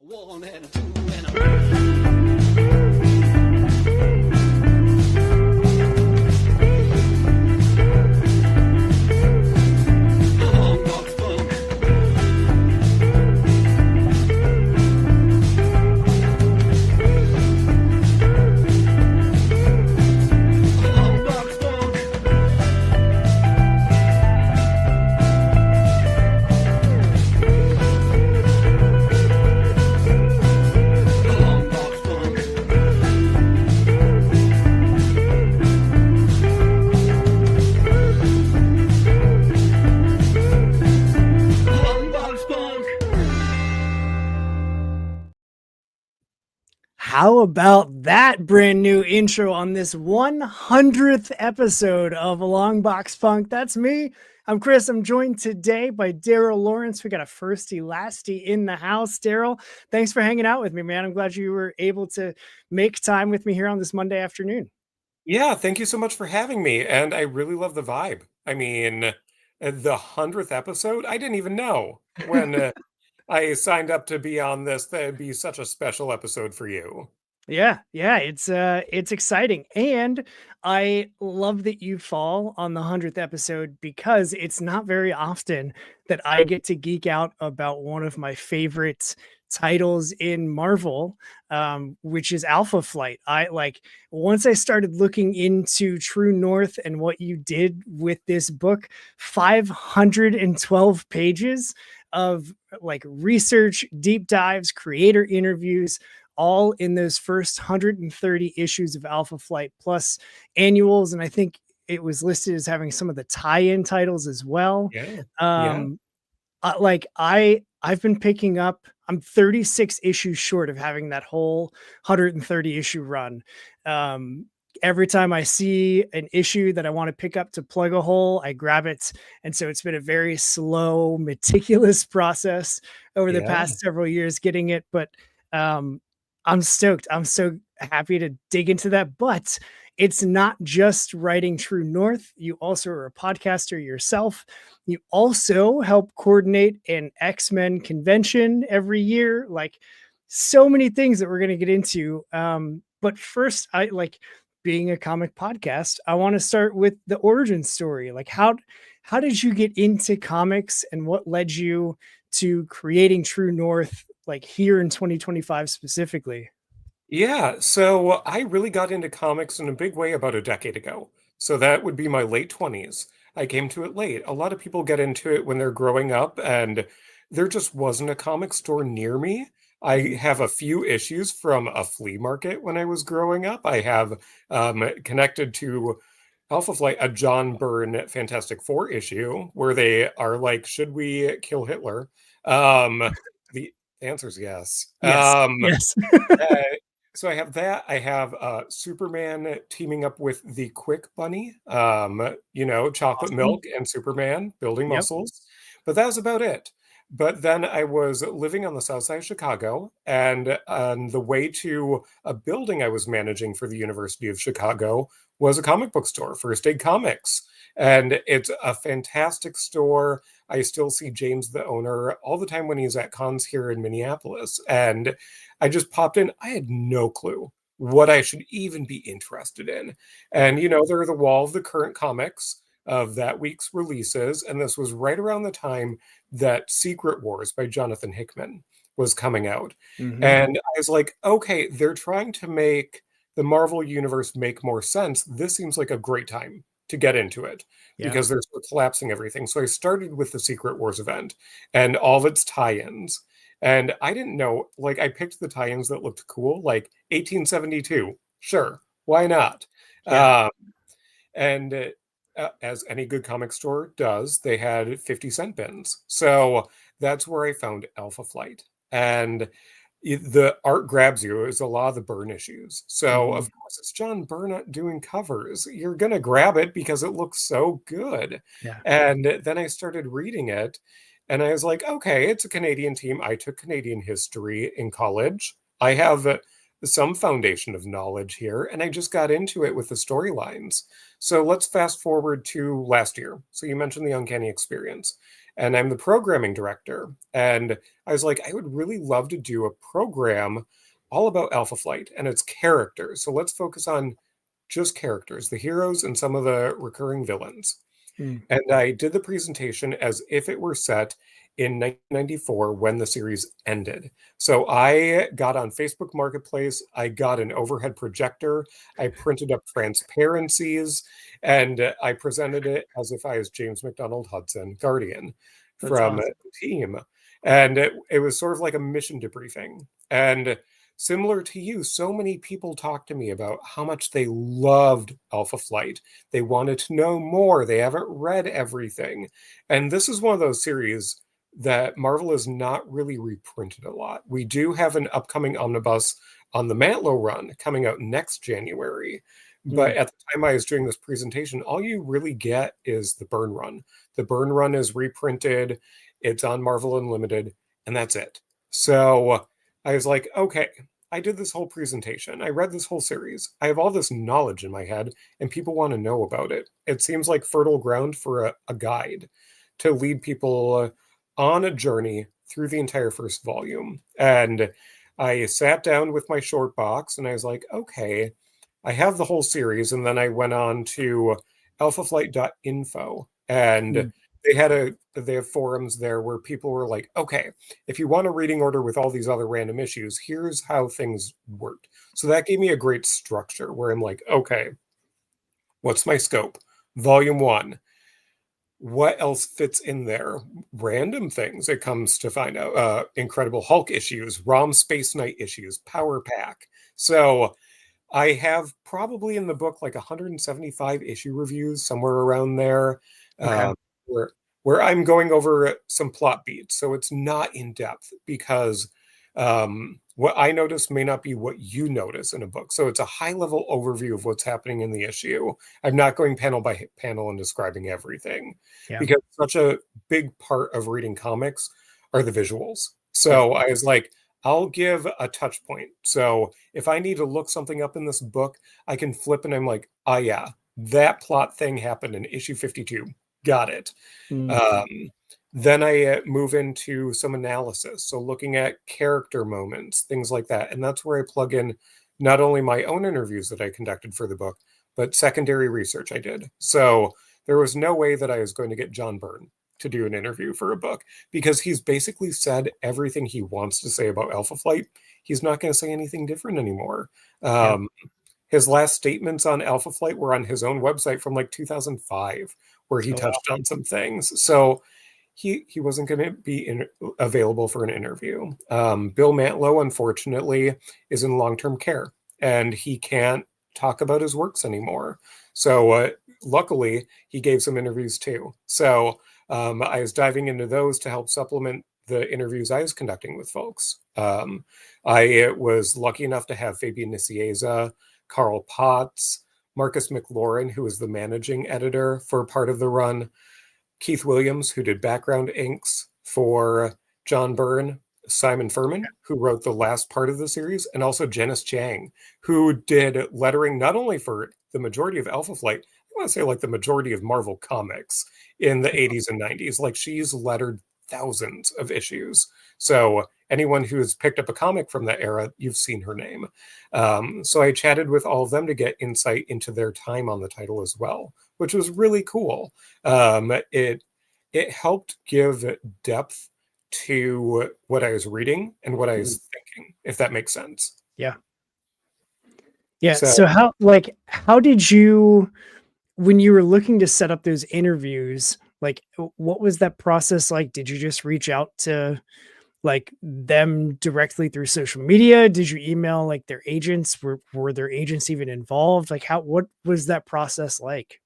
One and a two and a long box funk. Long box funk. Long box funk. Long box funk. How about that brand new intro on this 100th episode of Long Box Funk? That's me. I'm Chris. I'm joined today by Daryl Lawrence. We got a firsty lasty in the house. Daryl, thanks for hanging out with me, man. I'm glad you were able to make time with me here on this Monday afternoon. Yeah, thank you so much for having me. And I really love the vibe. I mean, the 100th episode, I didn't even know when I signed up to be on this, that it'd be such a special episode for you. Yeah, it's exciting. And I love that you fall on the 100th episode because it's not very often that I get to geek out about one of my favorite titles in Marvel, which is Alpha Flight. I like once I started looking into True North and what you did with this book, 512 pages of like research, deep dives, creator interviews, all in those first 130 issues of Alpha Flight plus annuals. And I think it was listed as having some of the tie-in titles as well. Yeah. Yeah. Um, I've been picking up, I'm 36 issues short of having that whole 130 issue run. Every time I see an issue that I want to pick up to plug a hole, I grab it. And so it's been a very slow, meticulous process over the Yeah. past several years getting it. But um, I'm stoked. I'm so happy to dig into that. But it's not just writing True North. You also are a podcaster yourself. You also help coordinate an X-Men convention every year. Like so many things that we're going to get into. But first, I like being a comic podcast. I want to start with the origin story. Like how did you get into comics and what led you to creating True North like here in 2025 specifically? Yeah. So I really got into comics in a big way about a decade ago. So that would be my late 20s. I came to it late. A lot of people get into it when they're growing up, and there just wasn't a comic store near me. I Mhm. have a few issues from a flea market when I was growing up. I have connected to Alpha Flight, a John Byrne Fantastic Four issue where they are like, should we kill Hitler? The answer is yes. Yes. Yes. Uh, so I have that. I have Superman teaming up with the Quick Bunny, chocolate Awesome. milk and Superman building Yep. muscles. But that was about it. But then I was living on the south side of Chicago, and on the way to a building I was managing for the University of Chicago was a comic book store, First Aid Comics. And it's a fantastic store. I still see James, the owner, all the time when he's at cons here in Minneapolis. And I just popped in. I had no clue what I should even be interested in. And, they're the wall of the current comics of that week's releases. And this was right around the time that Secret Wars by Jonathan Hickman was coming out. Mhm. And I was like, okay, they're trying to make the Marvel universe make more sense. This seems like a great time to get into it Yeah. because they're sort of collapsing everything. So I started with the Secret Wars event and all of its tie-ins. And I didn't know, like, I picked the tie-ins that looked cool, like 1872. Sure, why not? Yeah. Um, and as any good comic store does, they had 50-cent bins. So that's where I found Alpha Flight. And the art grabs you is a lot of the Byrne issues. So Mhm. of course it's John Byrne doing covers. You're gonna grab it because it looks so good. Yeah. And then I started reading it, and I was like, okay, it's a Canadian team. I took Canadian history in college. I have some foundation of knowledge here, and I just got into it with the storylines. So let's fast forward to last year. So you mentioned the Uncanny Experience. and I'm the programming director. And I was like, I would really love to do a program all about Alpha Flight and its characters. So let's focus on just characters, the heroes and some of the recurring villains. Mm. And I did the presentation as if it were set in 1994 when the series ended. So I got on Facebook Marketplace, I got an overhead projector, I printed up transparencies, and I presented it as if I was James McDonald Hudson, Guardian, That's from awesome. the team. And it was sort of like a mission debriefing. And similar to you, so many people talked to me about how much they loved Alpha Flight. They wanted to know more. They haven't read everything. And this is one of those series that Marvel has not really reprinted a lot. We do have an upcoming omnibus on the Mantlo run coming out next January. But Mm. at the time I was doing this presentation, all you really get is the Byrne run. The Byrne run is reprinted, it's on Marvel Unlimited, and that's it. So I was like, okay, I did this whole presentation. I read this whole series. I have all this knowledge in my head, and people want to know about it. It seems like fertile ground for a guide to lead people on a journey through the entire first volume. And I sat down with my short box and I was like, okay, I have the whole series. And then I went on to alphaflight.info and Mm. they have forums there where people were like, okay, if you want a reading order with all these other random issues, here's how things worked. So that gave me a great structure where I'm like, okay, what's my scope? Volume one, what else fits in there? Random things it comes to find out. Incredible Hulk issues, ROM Space Knight issues, Power Pack. So I have probably in the book like 175 issue reviews, somewhere around there, Okay. where I'm going over some plot beats. So it's not in depth because what I notice may not be what you notice in a book. So it's a high level overview of what's happening in the issue. I'm not going panel by panel and describing everything Yeah. because such a big part of reading comics are the visuals. Yep. So I was like, I'll give a touch point. So if I need to look something up in this book, I can flip and I'm like, oh yeah, that plot thing happened in issue 52. Got it. Mm. Then I move into some analysis. So looking at character moments, things like that. And that's where I plug in not only my own interviews that I conducted for the book, but secondary research I did. So there was no way that I was going to get John Byrne to do an interview for a book because he's basically said everything he wants to say about Alpha Flight. He's not going to say anything different anymore. Yep. His last statements on Alpha Flight were on his own website from like 2005, where he Oh, wow. touched on some things. So he wasn't going to be available for an interview. Bill Mantlo, unfortunately, is in long-term care, and he can't talk about his works anymore. So luckily, he gave some interviews too. So I was diving into those to help supplement the interviews I was conducting with folks. I was lucky enough to have Fabian Nicieza, Carl Potts, Marcus McLaurin, who was the managing editor for part of the run, Keith Williams, who did background inks for John Byrne, Simon Furman, who wrote the last part of the series, and also Janice Chang, who did lettering not only for the majority of Alpha Flight, I want to say like the majority of Marvel comics in the 80s and 90s. Like she's lettered thousands of issues. So anyone who's picked up a comic from that era, you've seen her name. So I chatted with all of them to get insight into their time on the title as well, which was really cool. It helped give depth to what I was reading and what I Mm. was thinking, if that makes sense. Yeah. Yeah. So So how did you, when you were looking to set up those interviews, like what was that process like? Did you just reach out to like them directly through social media? Did you email like their agents? Were their agents even involved? Like what was that process like?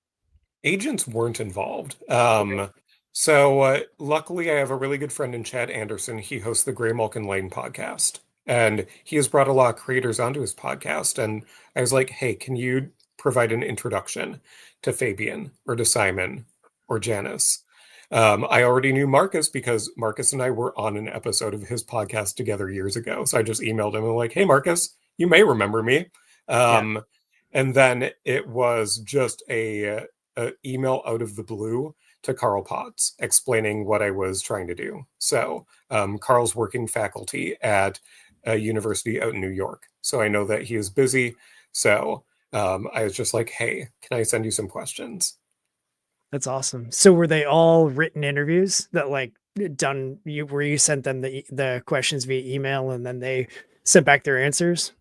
agents weren't involved. Okay. So luckily, I have a really good friend in Chad Anderson. He hosts the Gray Malkin Lane podcast, and he has brought a lot of creators onto his podcast. And I was like, hey, can you provide an introduction to Fabian or to Simon or Janice? I already knew Marcus because Marcus and I were on an episode of his podcast together years ago. So I just emailed him and like, hey, Marcus, you may remember me. Yeah. And then it was just a email out of the blue to Carl Potts explaining what I was trying to do. So Carl's working faculty at a university out in New York. So I know that he is busy. So I was just like, hey, can I send you some questions? That's awesome. So were they all written interviews that like done you where you sent them the questions via email and then they sent back their answers?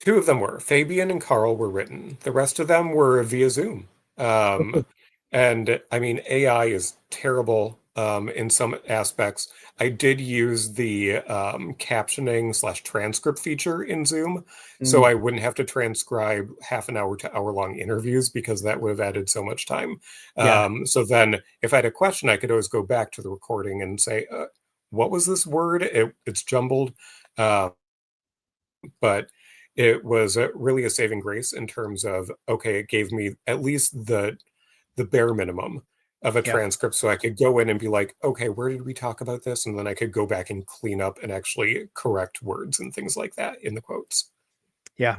Two of them were. Fabian and Carl were written. The rest of them were via Zoom. Um, and I mean, AI is terrible in some aspects. I did use the captioning slash transcript feature in Zoom, so Mm, I wouldn't have to transcribe half an hour to hour long interviews because that would have added so much time. yeah, So then, if I had a question, I could always go back to the recording and say, "What was this word? It's jumbled." Uh, but it was really a saving grace in terms of okay, it gave me at least the bare minimum of a yeah, transcript so I could go in and be like, okay, where did we talk about this? And then I could go back and clean up and actually correct words and things like that in the quotes. yeah.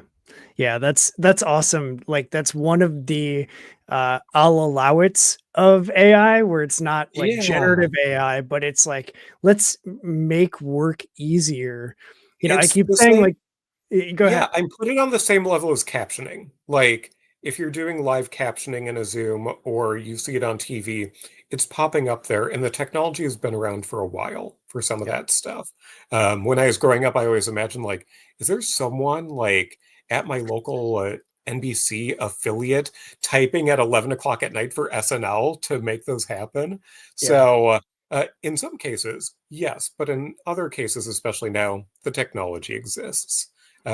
Yeah, that's awesome. Like that's one of the I'll allow it of AI where it's not like Yeah, generative AI, but it's like let's make work easier. I it's keep the saying same. like go Yeah, ahead. I'm putting on the same level as captioning. Like, if you're doing live captioning in a Zoom or you see it on TV, it's popping up there, and the technology has been around for a while for some of Yeah, that stuff. When I was growing up, I always imagined, like, is there someone like at my local NBC affiliate typing at 11 o'clock at night for SNL to make those happen? yeah, So, in some cases, yes, but in other cases, especially now, the technology exists.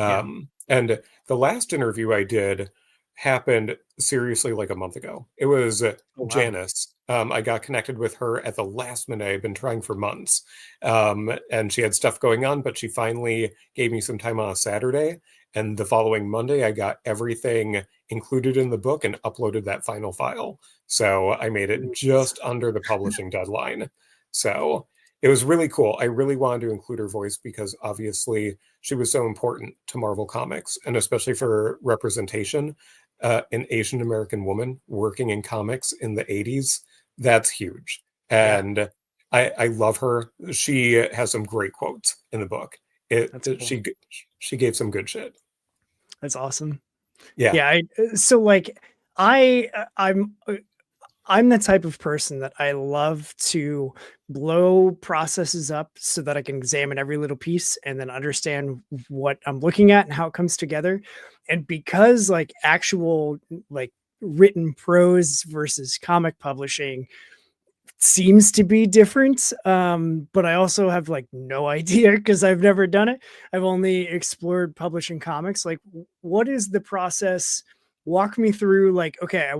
yeah. And the last interview I did happened seriously like a month ago. It was Oh wow. Janice. I got connected with her at the last minute. I had been trying for months. And she had stuff going on, but she finally gave me some time on a Saturday. And the following Monday, I got everything included in the book and uploaded that final file. So I made it Nice. just under the publishing deadline. So it was really cool. I really wanted to include her voice because obviously she was so important to Marvel Comics, and especially for representation. An Asian American woman working in comics in the 80s, that's huge. Yeah, And I love her. She has some great quotes in the book. that's cool. She gave some good shit. That's awesome. Yeah. Yeah, so like I I'm the type of person that I love to blow processes up so that I can examine every little piece and then understand what I'm looking at and how it comes together. And because like actual like written prose versus comic publishing seems to be different, but I also have like no idea because I've never done it. I've only explored publishing comics. Like what is the process? Walk me through like okay,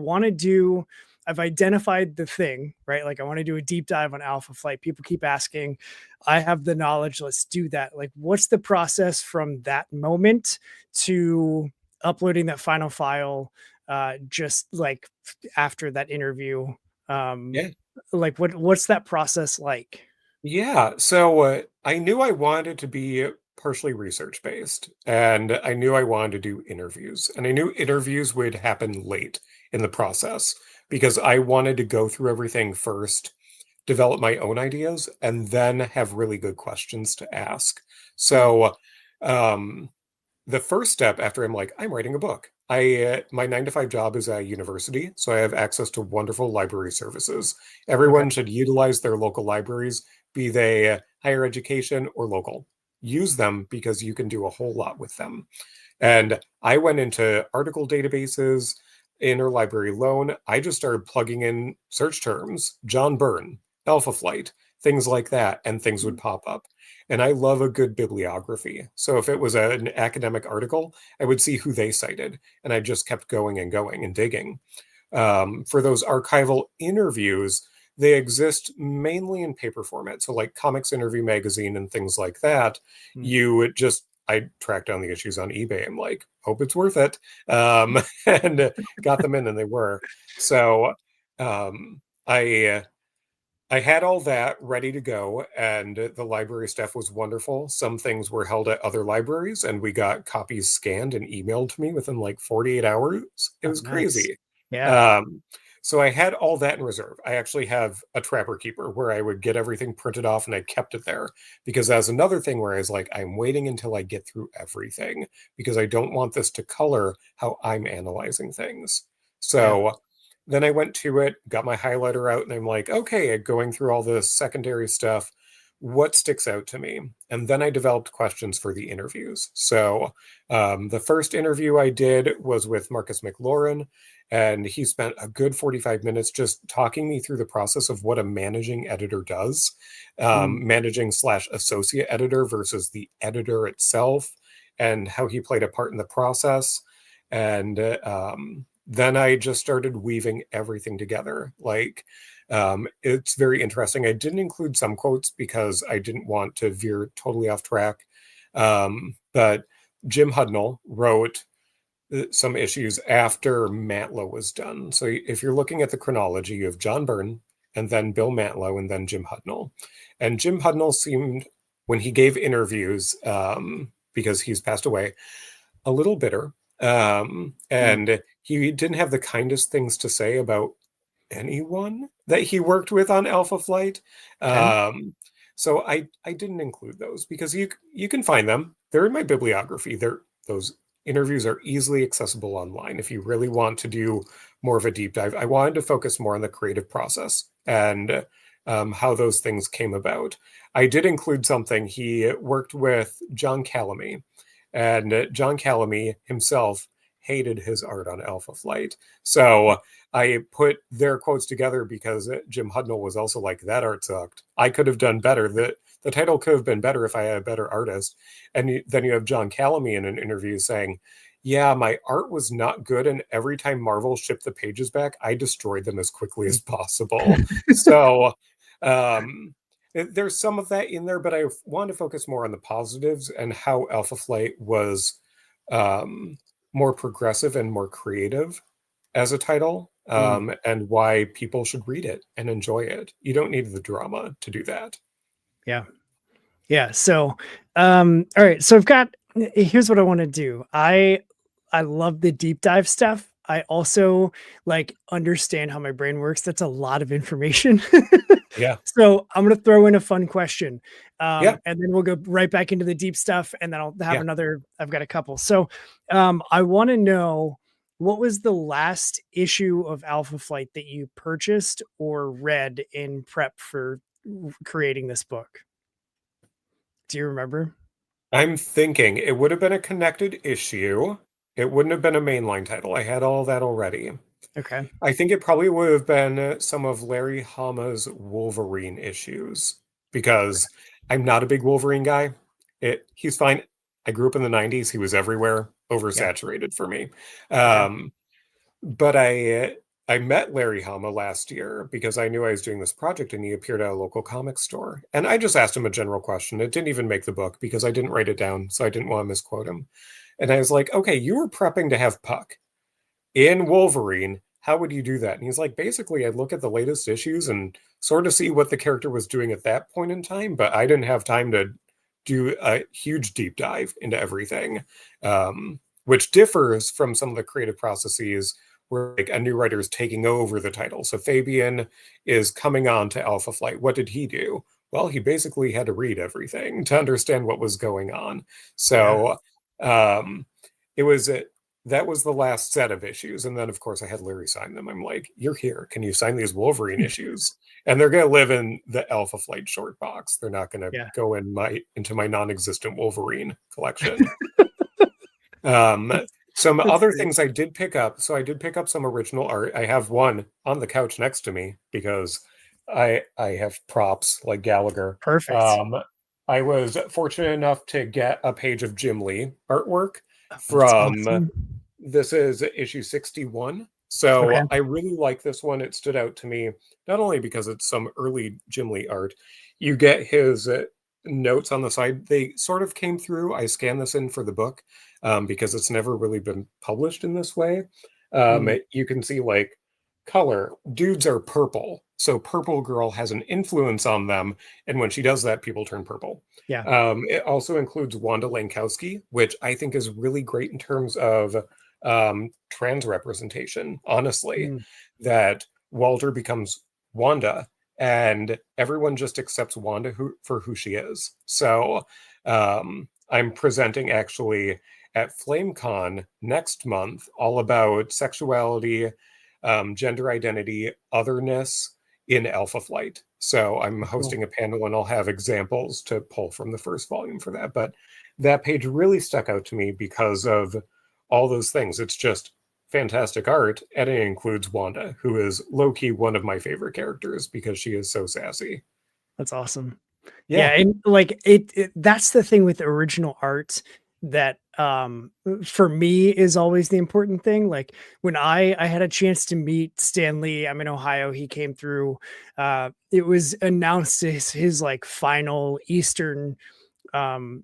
I've identified the thing, right? Like I want to do a deep dive on Alpha Flight. People keep asking. I have the knowledge. Let's do that. Like, what's the process from that moment to uploading that final file? Just like after that interview, um, Yeah. like what's that process like? Yeah, so I knew I wanted to be partially research based, and I knew I wanted to do interviews, and I knew interviews would happen late in the process because I wanted to go through everything first, develop my own ideas, and then have really good questions to ask. Mm, So, um, the first step after I'm like, I'm writing a book. My 9 to 5 job is at a university, so I have access to wonderful library services. okay. Everyone should utilize their local libraries, be they higher education or local. Use them because you can do a whole lot with them. And I went into article databases, interlibrary loan. I just started plugging in search terms, John Byrne, Alpha Flight, things like that, and things would pop up. And I love a good bibliography. So if it was an academic article, I would see who they cited, and I just kept going and going and digging. For those archival interviews, they exist mainly in paper format. So, like Comics Interview Magazine and things like that, Mm, you would just, I tracked down the issues on eBay. I'm like, hope it's worth it. And got them in, and they were. So, I I had all that ready to go, and the library staff was wonderful. Some things were held at other libraries, and we got copies scanned and emailed to me within like 48 hours. It oh, was nice. crazy. Yeah. Um, So I had all that in reserve. I actually have a Trapper Keeper where I would get everything printed off and I kept it there because that's another thing where I was like, I'm waiting until I get through everything because I don't want this to color how I'm analyzing things. Yeah. So then I went to it, got my highlighter out, and I'm like, okay, going through all this secondary stuff, what sticks out to me? And then I developed questions for the interviews. So the first interview I did was with Marcus McLaurin, and he spent a good 45 minutes just talking me through the process of what a managing editor does, Mm. managing slash associate editor versus the editor itself, and how he played a part in the process. And then I just started weaving everything together. Like, it's very interesting. I didn't include some quotes because I didn't want to veer totally off track. But Jim Hudnall wrote some issues after Matlow was done. So if you're looking at the chronology, you have John Byrne and then Bill Matlow and then Jim Hudnall. And Jim Hudnall seemed, when he gave interviews, because he's passed away, a little bitter. Mm. And he didn't have the kindest things to say about anyone that he worked with on Alpha Flight. Okay. So I didn't include those because you can find them. They're in my bibliography. Those interviews are easily accessible online if you really want to do more of a deep dive. I wanted to focus more on the creative process and how those things came about. I did include something. He worked with John Calamy, and John Calamy himself hated his art on Alpha Flight. So I put their quotes together because Jim Hudnall was also like, that art sucked. I could have done better. The title could have been better if I had a better artist. And then you have John Calamy in an interview saying, yeah, my art was not good. And every time Marvel shipped the pages back, I destroyed them as quickly as possible. So there's some of that in there, but I wanted to focus more on the positives and how Alpha Flight was more progressive and more creative as a title, Mm. and why people should read it and enjoy it. You don't need the drama to do that. Yeah. Yeah. So, all right. So I've got, here's what I want to do. I love the deep dive stuff. I also like understand how my brain works. That's a lot of information. Yeah. So I'm going to throw in a fun question. Yeah. And then we'll go right back into the deep stuff. And then I'll have Yeah. another, I've got a couple. So, I want to know, what was the last issue of Alpha Flight that you purchased or read in prep for creating this book? Do you remember? I'm thinking it would have been a connected issue. It wouldn't have been a mainline title. I had all that already. Okay. I think it probably would have been some of Larry Hama's Wolverine issues because I'm not a big Wolverine guy. He's fine. I grew up in the 90s. He was everywhere, Yeah. oversaturated for me. Okay. But I met Larry Hama last year because I knew I was doing this project and he appeared at a local comic store. And I just asked him a general question. It didn't even make the book because I didn't write it down, so I didn't want to misquote him. And I was like, okay, you were prepping to have Puck in Wolverine. How would you do that? And he's like, basically, I'd look at the latest issues and sort of see what the character was doing at that point in time, but I didn't have time to do a huge deep dive into everything, which differs from some of the creative processes where like a new writer is taking over the title. So Fabian is coming on to Alpha Flight. What did he do? Well, he basically had to read everything to understand what was going on. Yeah. So it was that was the last set of issues. And then, of course, I had Larry sign them. I'm like, you're here. Can you sign these Wolverine issues? And they're going to live in the Alpha Flight short box. They're not going to Yeah. go into my non-existent Wolverine collection. Some That's other great. things I did pick up. So I did pick up some original art. I have one on the couch next to me because I have props like Gallagher. Perfect. I was fortunate enough to get a page of Jim Lee artwork Oh, that's from, awesome. this is issue 61. Okay. So I really like this one. It stood out to me, not only because it's some early Jim Lee art, you get his notes on the side. They sort of came through. I scanned this in for the book because it's never really been published in this way. Mm. You can see like color. Dudes are purple. So Purple Girl has an influence on them. And when she does that, people turn purple. Yeah. It also includes Wanda Lankowski, which I think is really great in terms of trans representation, honestly, Mm. that Walter becomes Wanda, and everyone just accepts Wanda for who she is. So I'm presenting actually at FlameCon next month, all about sexuality, gender identity, otherness in Alpha Flight. So I'm Cool. hosting a panel and I'll have examples to pull from the first volume for that. But that page really stuck out to me because of all those things. It's just fantastic art, and it includes Wanda, who is low-key one of my favorite characters because she is so sassy. That's awesome. Yeah, Yeah. and like it that's the thing with the original art that for me is always the important thing. Like when I had a chance to meet Stan Lee, I'm in Ohio, he came through. It was announced his like final Eastern um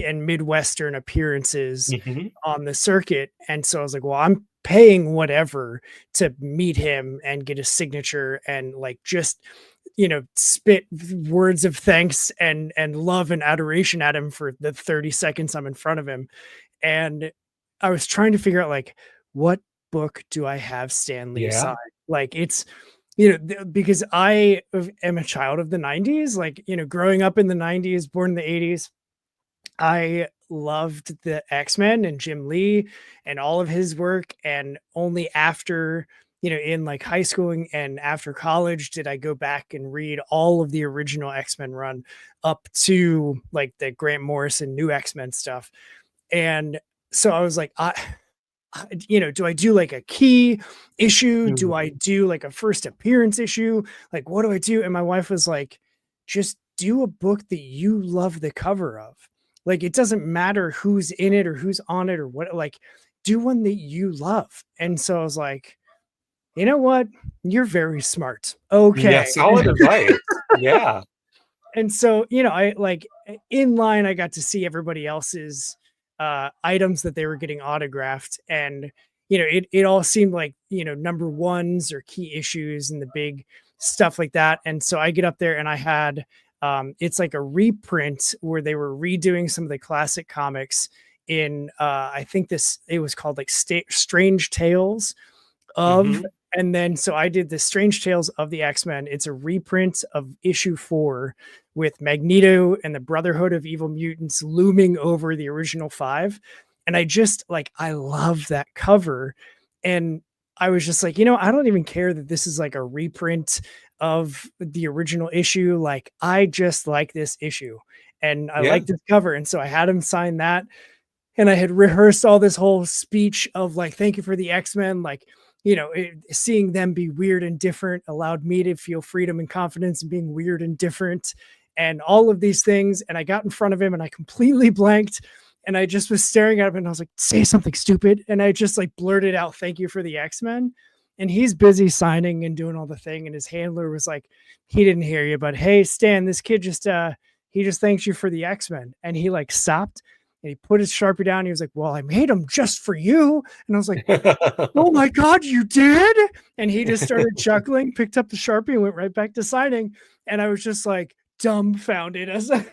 and Midwestern appearances Hmm. on the circuit. And so I was like, well, I'm paying whatever to meet him and get a signature and like just spit words of thanks and love and adoration at him for the 30 seconds I'm in front of him. And I was trying to figure out like what book do I have Stan Lee Yeah. sign? Like it's because am a child of the 90s, like growing up in the 90s, born in the 80s. I loved the X-Men and Jim Lee and all of his work. And only after, in like high school and after college, did I go back and read all of the original X-Men run up to like the Grant Morrison new X-Men stuff. And so I was like, do I do like a key issue? Do I Mhm. do like a first appearance issue? Like, what do I do? And my wife was like, just do a book that you love the cover of. Like, it doesn't matter who's in it or who's on it or what, like, do one that you love. And so I was like, you know what? You're very smart. Yeah, Okay. solid advice. Yeah. And so I like in line I got to see everybody else's items that they were getting autographed, and it all seemed like number ones or key issues and the big stuff like that. And so I get up there and I had it's like a reprint where they were redoing some of the classic comics in I think this it was called like Strange Tales of. Hmm. And then so I did the Strange Tales of the X-Men. It's a reprint of issue 4 with Magneto and the Brotherhood of Evil Mutants looming over the original 5. And I just like I love that cover. And I was just like, I don't even care that this is like a reprint of the original issue. Like I just like this issue and I Yeah. like this cover. And so I had him sign that, and I had rehearsed all this whole speech of like, thank you for the X-Men. Like, seeing them be weird and different allowed me to feel freedom and confidence in being weird and different and all of these things. And I got in front of him and I completely blanked. And I just was staring at him and I was like, say something stupid. And I just like blurted out, thank you for the X-Men. And he's busy signing and doing all the thing. And his handler was like, he didn't hear you, but hey, Stan, this kid just, he just thanks you for the X-Men. And he like stopped and he put his Sharpie down. He was like, well, I made them just for you. And I was like, oh my God, you did? And he just started chuckling, picked up the Sharpie and went right back to signing. And I was just like dumbfounded as I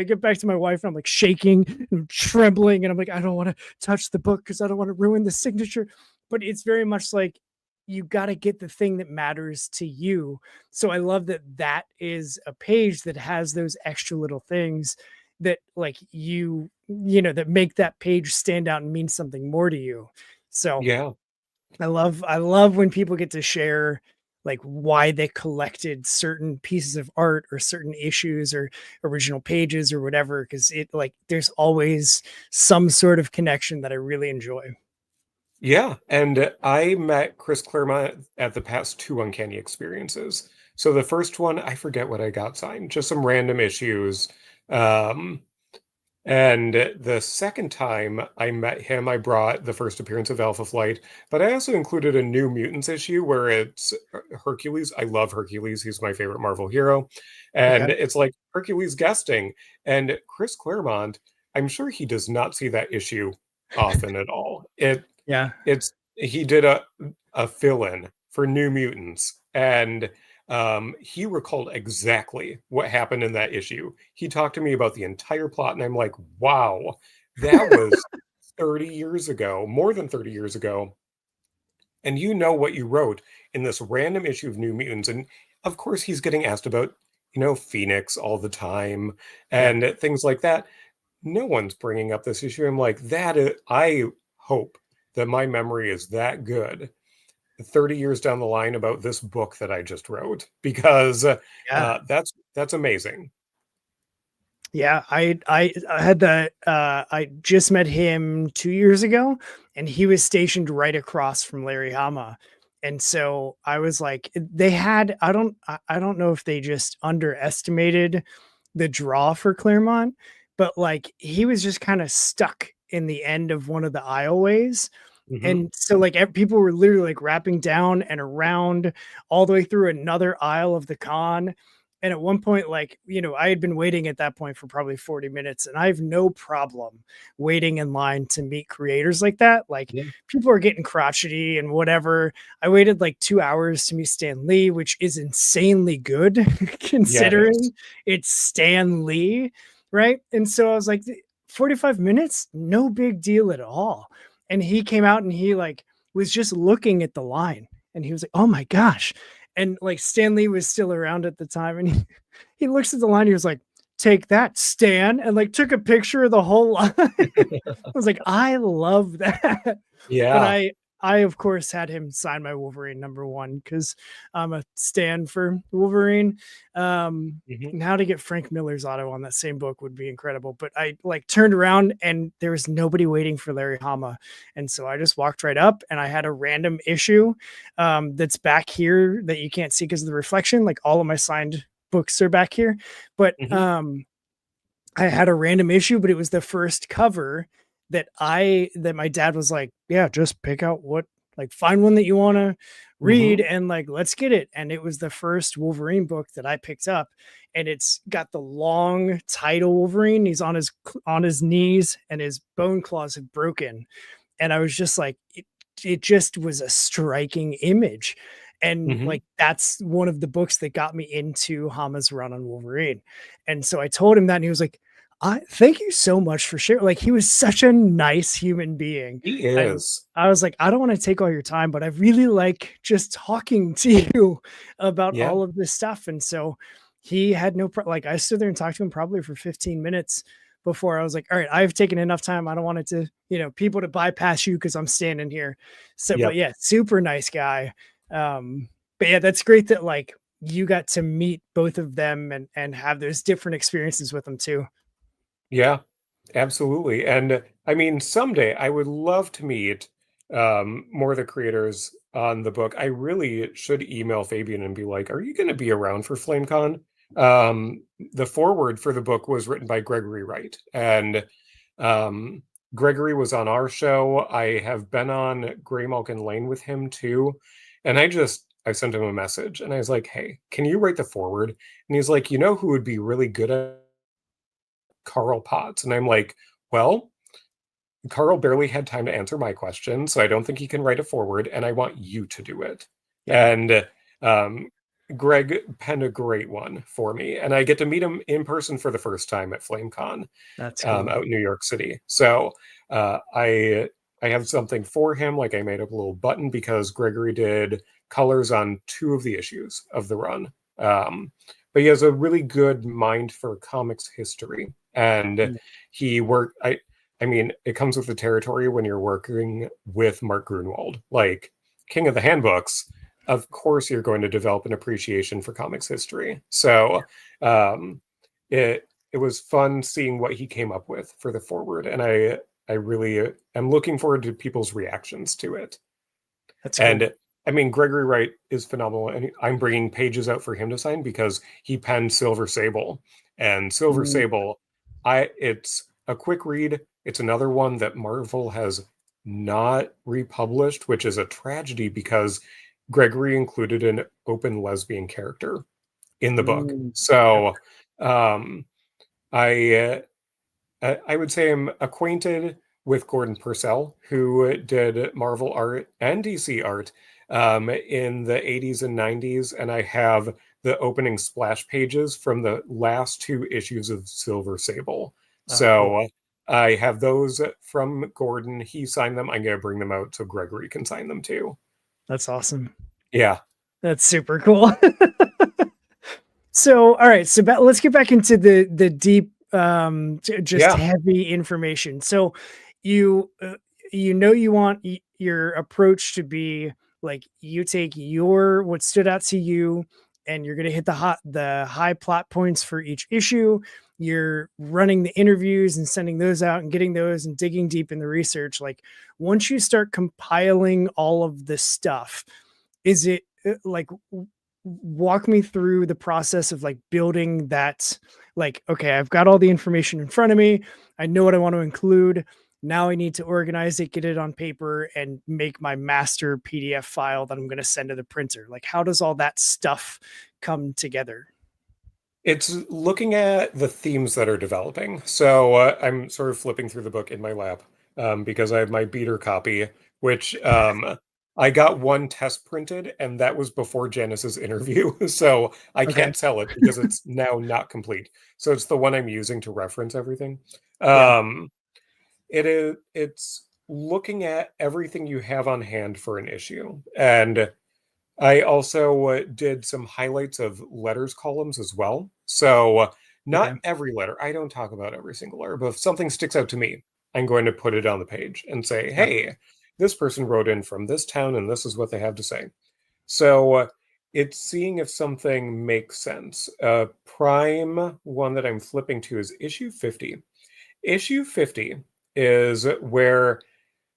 get back to my wife and I'm like shaking and trembling. And I'm like, I don't want to touch the book because I don't want to ruin the signature. But it's very much like you got to get the thing that matters to you. So I love that is a page that has those extra little things that like that make that page stand out and mean something more to you. So Yeah. I love when people get to share like why they collected certain pieces of art or certain issues or original pages or whatever, because it like there's always some sort of connection that I really enjoy. Yeah. And I met Chris Claremont at the past two Uncanny Experiences. So the first one, I forget what I got signed, just some random issues. Um, And the second time I met him, I brought the first appearance of Alpha Flight, but I also included a New Mutants issue where it's Hercules. I love Hercules. He's my favorite Marvel hero. Okay. And it's like Hercules guesting. And Chris Claremont, I'm sure he does not see that issue often at all. Yeah. He did a fill-in for New Mutants, and he recalled exactly what happened in that issue. He talked to me about the entire plot, and I'm like, wow, that was 30 years ago, more than 30 years ago. and you know what you wrote in this random issue of New Mutants. And of course, he's getting asked about, Phoenix all the time Yeah. and things like that. No one's bringing up this issue. I'm like, I hope that my memory is that good 30 years down the line about this book that I just wrote, because Yeah. that's amazing. Yeah, I had that. I just met him 2 years ago, and he was stationed right across from Larry Hama, and so I was like, they had. I don't know if they just underestimated the draw for Claremont, but like he was just kind of stuck in the end of one of the aisleways. Hmm. And so like people were literally like wrapping down and around all the way through another aisle of the con. And at one point, like, I had been waiting at that point for probably 40 minutes, and I have no problem waiting in line to meet creators like that. Like, Yeah. people are getting crotchety and whatever. I waited like 2 hours to meet Stan Lee, which is insanely good Yeah, it is. considering it's Stan Lee. Right. And so I was like, 45 minutes, no big deal at all. And he came out and he like was just looking at the line, and he was like, oh my gosh. And like Stan Lee was still around at the time, and he looks at the line. He was like, "Take that, Stan," and like took a picture of the whole line. I was like, I love that. But Yeah. I of course had him sign my Wolverine #1 because I'm a stan for Wolverine. Hmm. And how to get Frank Miller's auto on that same book would be incredible. But I like turned around and there was nobody waiting for Larry Hama. And so I just walked right up and I had a random issue that's back here that you can't see because of the reflection. Like all of my signed books are back here. But Hmm. I had a random issue, but it was the first cover that my dad was like, yeah, just pick out like find one that you want to read Hmm. and like let's get it. And it was the first Wolverine book that I picked up, and it's got the long title Wolverine. He's on his knees and his bone claws have broken. And I was just like, it just was a striking image. And Hmm. like that's one of the books that got me into Hama's run on Wolverine. And so I told him that, and he was like, I thank you so much for sharing. Like he was such a nice human being. He And is. I was like, I don't want to take all your time, but I really like just talking to you about Yeah. all of this stuff. And so he had like I stood there and talked to him probably for 15 minutes before I was like, all right, I've taken enough time. I don't want it to, people to bypass you because I'm standing here. So, but Yep. yeah, super nice guy. But yeah, that's great that like you got to meet both of them and have those different experiences with them too. Yeah, absolutely. And I mean, someday I would love to meet more of the creators on the book. I really should email Fabian and be like, are you going to be around for FlameCon? The foreword for the book was written by Gregory Wright, and um, Gregory was on our show. I have been on Graymalkin Lane with him too. And I sent him a message and I was like, hey, can you write the foreword? And he's like, who would be really good at Carl Potts. And I'm like, well, Carl barely had time to answer my question, so I don't think he can write a forward, and I want you to do it. Yeah, And um, Greg penned a great one for me, and I get to meet him in person for the first time at FlameCon that's cool. out in New York City. So I have something for him. Like I made up a little button because Gregory did colors on 2 of the issues of the run. But he has a really good mind for comics history, and Yeah. he worked. I mean, it comes with the territory when you're working with Mark Grunwald, like King of the Handbooks. Of course, you're going to develop an appreciation for comics history. So um, it was fun seeing what he came up with for the forward, and I really am looking forward to people's reactions to it. That's cool. And I mean, Gregory Wright is phenomenal, and I'm bringing pages out for him to sign because he penned Silver Sable, and Silver Mm, Sable, it's a quick read. It's another one that Marvel has not republished, which is a tragedy because Gregory included an open lesbian character in the book. mm, So um, I I would say I'm acquainted with Gordon Purcell, who did Marvel art and DC art in the 80s and 90s, and I have the opening splash pages from the last 2 issues of Silver Sable. oh, cool. So I have those from Gordon. He signed them. I'm going to bring them out so Gregory can sign them too. That's awesome. Yeah. That's super cool. So, all right. So let's get back into the deep, just Yeah. heavy information. So, you you want your approach to be like you take your what stood out to you, and you're gonna hit the high plot points for each issue. You're running the interviews and sending those out and getting those and digging deep in the research. Like once you start compiling all of this stuff, is it like walk me through the process of like building that, like, okay, I've got all the information in front of me, I know what I want to include, now I need to organize it, get it on paper, and make my master PDF file that I'm going to send to the printer. Like how does all that stuff come together? It's looking at the themes that are developing. So I'm sort of flipping through the book in my lap because I have my beater copy, which I got one test printed, and that was before Janice's interview. So I Okay. can't sell it because it's now not complete. So it's the one I'm using to reference everything. Yeah. It's looking at everything you have on hand for an issue. And I also did some highlights of letters columns as well. So Okay. not every letter. I don't talk about every single letter, but if something sticks out to me, I'm going to put it on the page and say, Yeah. hey, this person wrote in from this town and this is what they have to say. So it's seeing if something makes sense. Prime one that I'm flipping to is issue 50. Issue 50 is where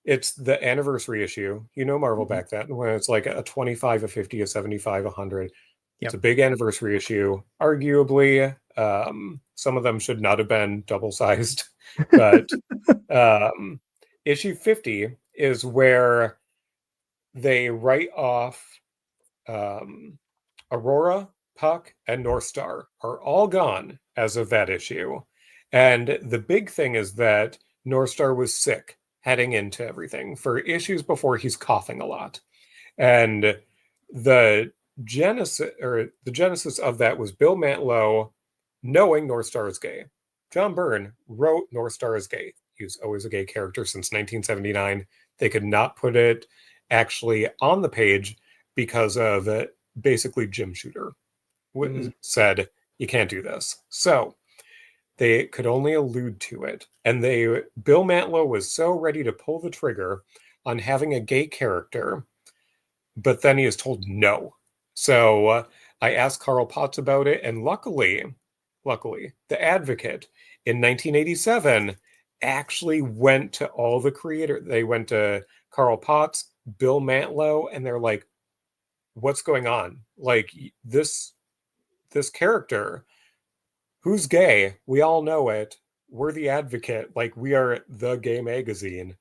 it's the anniversary issue. You know Marvel Mhm. back then, when it's like a 25, a 50, a 75, a 100. It's Yep. a big anniversary issue. Arguably, some of them should not have been double-sized, but um, issue 50 is where they write off um, Aurora, Puck, and North Star are all gone as of that issue. And the big thing is that North Star was sick heading into everything. For issues before, he's coughing a lot. And the genesis of that was Bill Mantlo knowing North Star is gay. John Byrne wrote North Star is gay. He was always a gay character since 1979. They could not put it actually on the page because of basically Jim Shooter Mhm. said you can't do this. So they could only allude to it. And Bill Mantlo was so ready to pull the trigger on having a gay character, but then he is told no. So I asked Carl Potts about it, and luckily, the Advocate in 1987 actually went to all the creators. They went to Carl Potts, Bill Mantlo, and they're like, "What's going on? Like this character who's gay? We all know it. We're the Advocate. Like we are the gay magazine.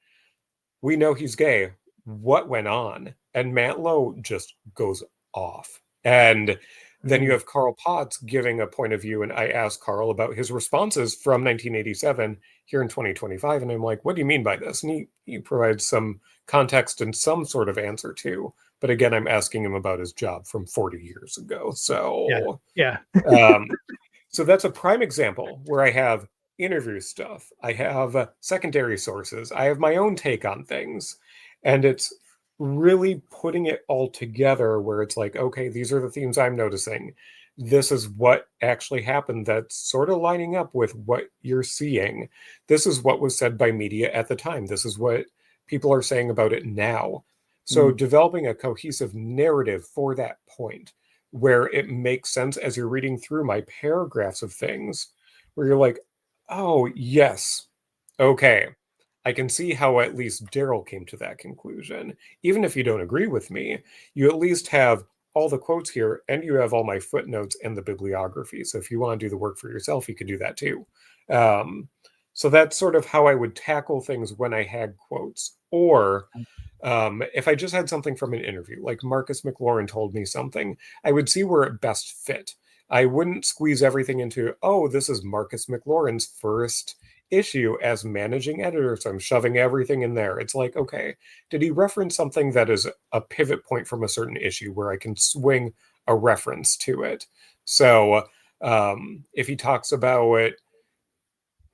We know he's gay. What went on?" And Mantlo just goes off. And then you Mhm. have Carl Potts giving a point of view. And I asked Carl about his responses from 1987 here in 2025. And I'm like, what do you mean by this? And he provides some context and some sort of answer too. But again, I'm asking him about his job from 40 years ago. Yeah. So Yeah. um, so that's a prime example where I have interview stuff, I have secondary sources, I have my own take on things, and it's really putting it all together where it's like, okay, these are the themes I'm noticing. This is what actually happened that's sort of lining up with what you're seeing. This is what was said by media at the time. This is what people are saying about it now. So Mhm. developing a cohesive narrative for that point where it makes sense as you're reading through my paragraphs of things, where you're like, oh, yes, okay, I can see how at least Daryl came to that conclusion. Even if you don't agree with me, you at least have all the quotes here and you have all my footnotes and the bibliography. So if you want to do the work for yourself, you could do that too. Um, so that's sort of how I would tackle things when I had quotes. Or if I just had something from an interview, like Marcus McLaurin told me something, I would see where it best fit. I wouldn't squeeze everything into, oh, this is Marcus McLaurin's first issue as managing editor, so I'm shoving everything in there. It's like, okay, did he reference something that is a pivot point from a certain issue where I can swing a reference to it? So if he talks about it,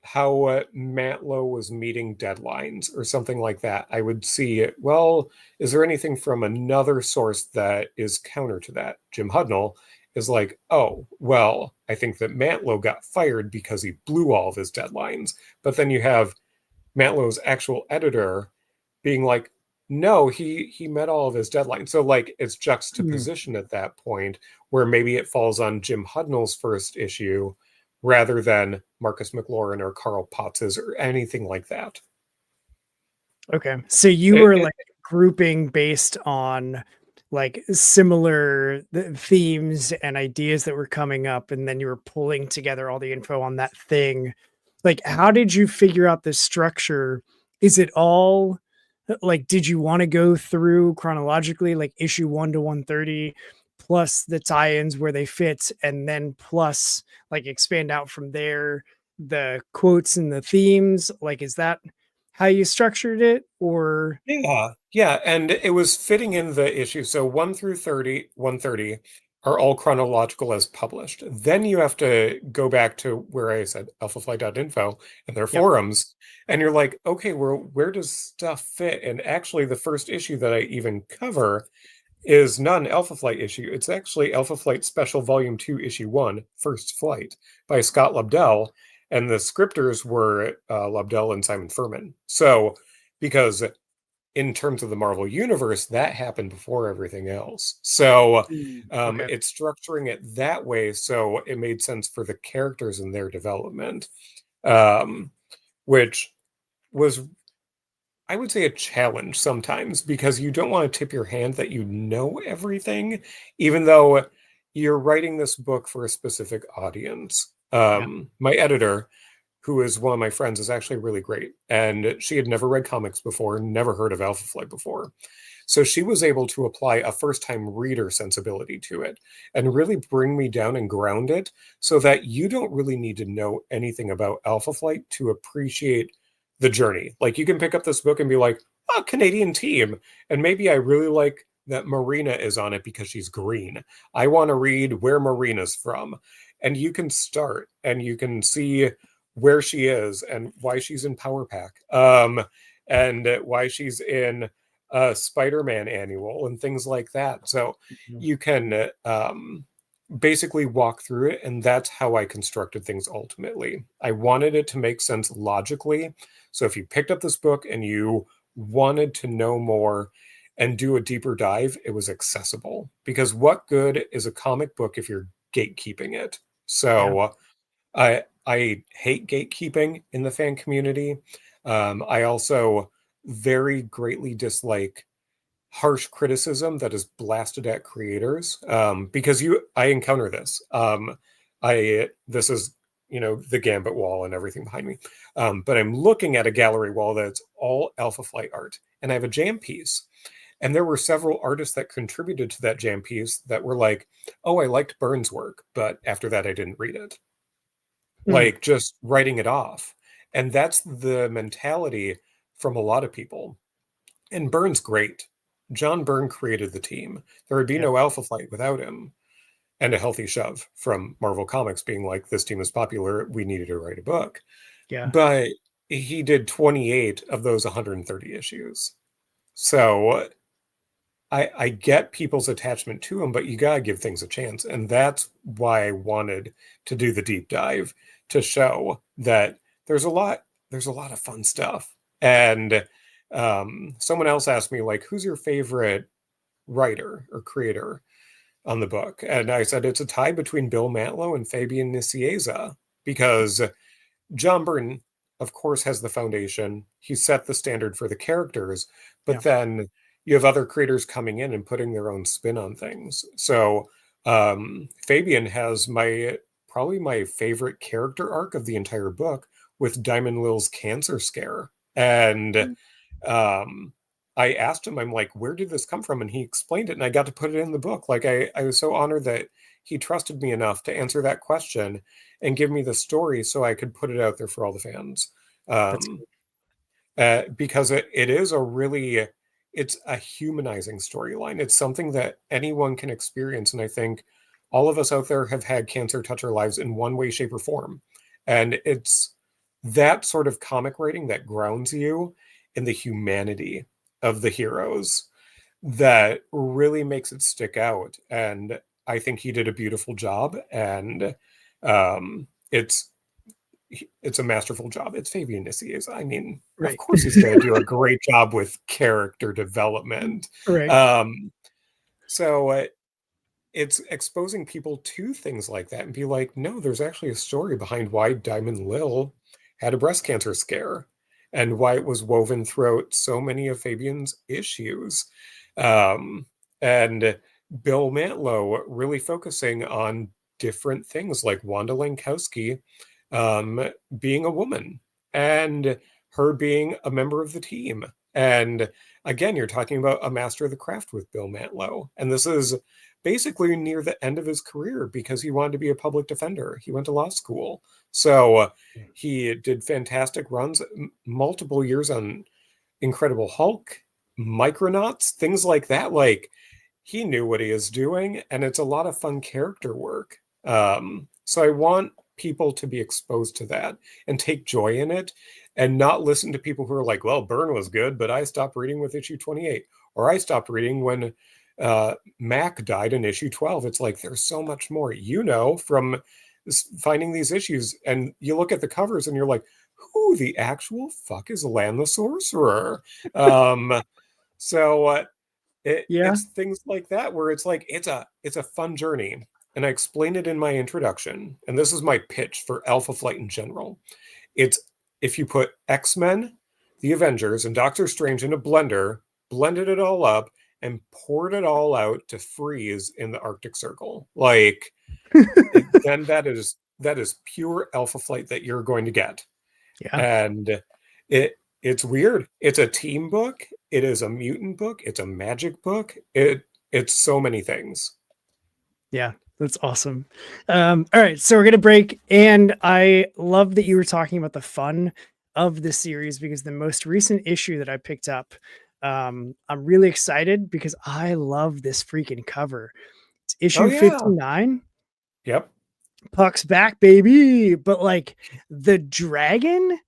how Matlow was meeting deadlines or something like that, I would see, well, is there anything from another source that is counter to that? Jim Hudnall is like, oh, well, I think that Matlow got fired because he blew all of his deadlines. But then you have Matlow's actual editor being like, no, he met all of his deadlines. So like it's Hmm. juxtaposition at that point where maybe it falls on Jim Hudnall's first issue rather than Marcus McLaurin or Carl Potts's or anything like that. Okay. So you It, were it, like grouping based on like similar themes and ideas that were coming up, and then you were pulling together all the info on that thing. Like, how did you figure out the structure? Is it all like, did you want to go through chronologically, like issue 1 to 130, plus the tie-ins where they fit, and then plus like expand out from there, the quotes and the themes? Like, is that how you structured it? Or yeah, and it was fitting in the issue. So 1 through 30, 130 are all chronological as published. Then you have to go back to where I said alphafly.info and their yep. forums, and you're like, okay, where does stuff fit? And actually, the first issue that I even cover is not an Alpha Flight issue. It's actually Alpha Flight Special Volume 2, Issue 1, First Flight by Scott Lobdell. And the scripters were Lobdell and Simon Furman. So, because in terms of the Marvel Universe, that happened before everything else. So, Okay. it's structuring it that way so it made sense for the characters and their development, um, which was I would say a challenge sometimes because you don't want to tip your hand that you know everything, even though you're writing this book for a specific audience. Yeah. My editor, who is one of my friends, is actually really great. And she had never read comics before, never heard of Alpha Flight before. So she was able to apply a first time reader sensibility to it and really bring me down and ground it so that you don't really need to know anything about Alpha Flight to appreciate the journey. Like you can pick up this book and be like, oh, Canadian team. And maybe I really like that Marina is on it because she's green. I want to read where Marina's from. And you can start and you can see where she is and why she's in Power Pack, and why she's in a Spider-Man annual and things like that. So Mhm. you can basically walk through it, and that's how I constructed things ultimately. I wanted it to make sense logically. So if you picked up this book and you wanted to know more and do a deeper dive, it was accessible. Because what good is a comic book if you're gatekeeping it? Yeah. So I hate gatekeeping in the fan community. I also very greatly dislike harsh criticism that is blasted at creators, because I encounter this. I This is the Gambit wall and everything behind me, but I'm looking at a gallery wall that's all Alpha Flight art, and I have a jam piece. And there were several artists that contributed to that jam piece that were like, "Oh, I liked Burns' work, but after that, I didn't read it." Mm. Like just writing it off. And that's the mentality from a lot of people. And Byrne's great. John Byrne created the team. There would be Yeah. no Alpha Flight without him. And a healthy shove from Marvel Comics being like, this team is popular. We needed to write a book. Yeah. But he did 28 of those 130 issues. So I get people's attachment to him, but you gotta give things a chance. And that's why I wanted to do the deep dive to show that there's a lot of fun stuff. And someone else asked me, like, who's your favorite writer or creator on the book? And I said it's a tie between Bill Mantlo and Fabian Nicieza because John Byrne, of course, has the foundation. He set the standard for the characters, but Yeah. then you have other creators coming in and putting their own spin on things. So Fabian has probably my favorite character arc of the entire book with Diamond Lil's cancer scare. And um, I asked him, I'm like, where did this come from? And he explained it, and I got to put it in the book. Like I was so honored that he trusted me enough to answer that question and give me the story so I could put it out there for all the fans. That's Um, because it is it's a humanizing storyline. It's something that anyone can experience. And I think all of us out there have had cancer touch our lives in one way, shape, or form. And it's that sort of comic writing that grounds you in the humanity of the heroes that really makes it stick out. And I think he did a beautiful job, and um, it's it's a masterful job. It's Fabian Nicieza. I mean, of Right. course he's going to do a great job with character development. Right. Um, so it's exposing people to things like that and be like, no, there's actually a story behind why Diamond Lil had a breast cancer scare and why it was woven throughout so many of Fabian's issues. Um, and Bill Mantlo really focusing on different things like Wanda Lankowski being a woman and her being a member of the team. And again, you're talking about a master of the craft with Bill Mantlo. And this is basically near the end of his career because he wanted to be a public defender. He went to law school. So he did fantastic runs, multiple years on Incredible Hulk, Micronauts, things like that. Like he knew what he was doing, and it's a lot of fun character work. So I want people to be exposed to that and take joy in it and not listen to people who are like, well, Byrne was good, but I stopped reading with issue 28, or I stopped reading when Mac died in issue 12. It's like there's so much more, from finding these issues, and you look at the covers and you're like, who the actual fuck is Lan the Sorcerer? So Yeah. it's things like that where it's like it's a fun journey. And I explain it in my introduction, and this is my pitch for Alpha Flight in general. It's if you put X-Men, the Avengers, and Doctor Strange in a blender, blended it all up, and poured it all out to freeze in the Arctic Circle. Like then that is pure Alpha Flight that you're going to get. Yeah. And it's weird. It's a team book. It is a mutant book. It's a magic book. It's so many things. Yeah, that's awesome. All right, so we're gonna break, and I love that you were talking about the fun of the series because the most recent issue that I picked up, I'm really excited because I love this freaking cover. It's issue Oh yeah. 59. Yep. Puck's back, baby. But like the dragon,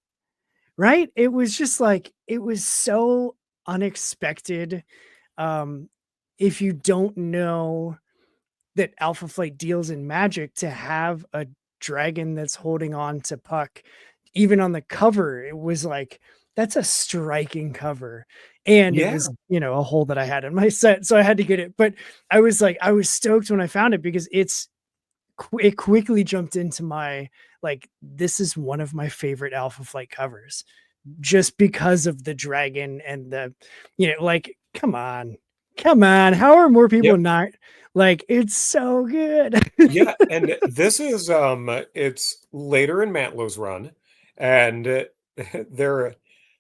right? It was just like it was so unexpected. If you don't know that Alpha Flight deals in magic, to have a dragon that's holding on to Puck, even on the cover, it was like, that's a striking cover. And it Yeah. was, a hole that I had in my set. So I had to get it. But I was stoked when I found it because it quickly jumped into my, like, this is one of my favorite Alpha Flight covers just because of the dragon and the, like, come on. How are more people Yep. not like, it's so good. Yeah, and this is it's later in Matlow's run, and there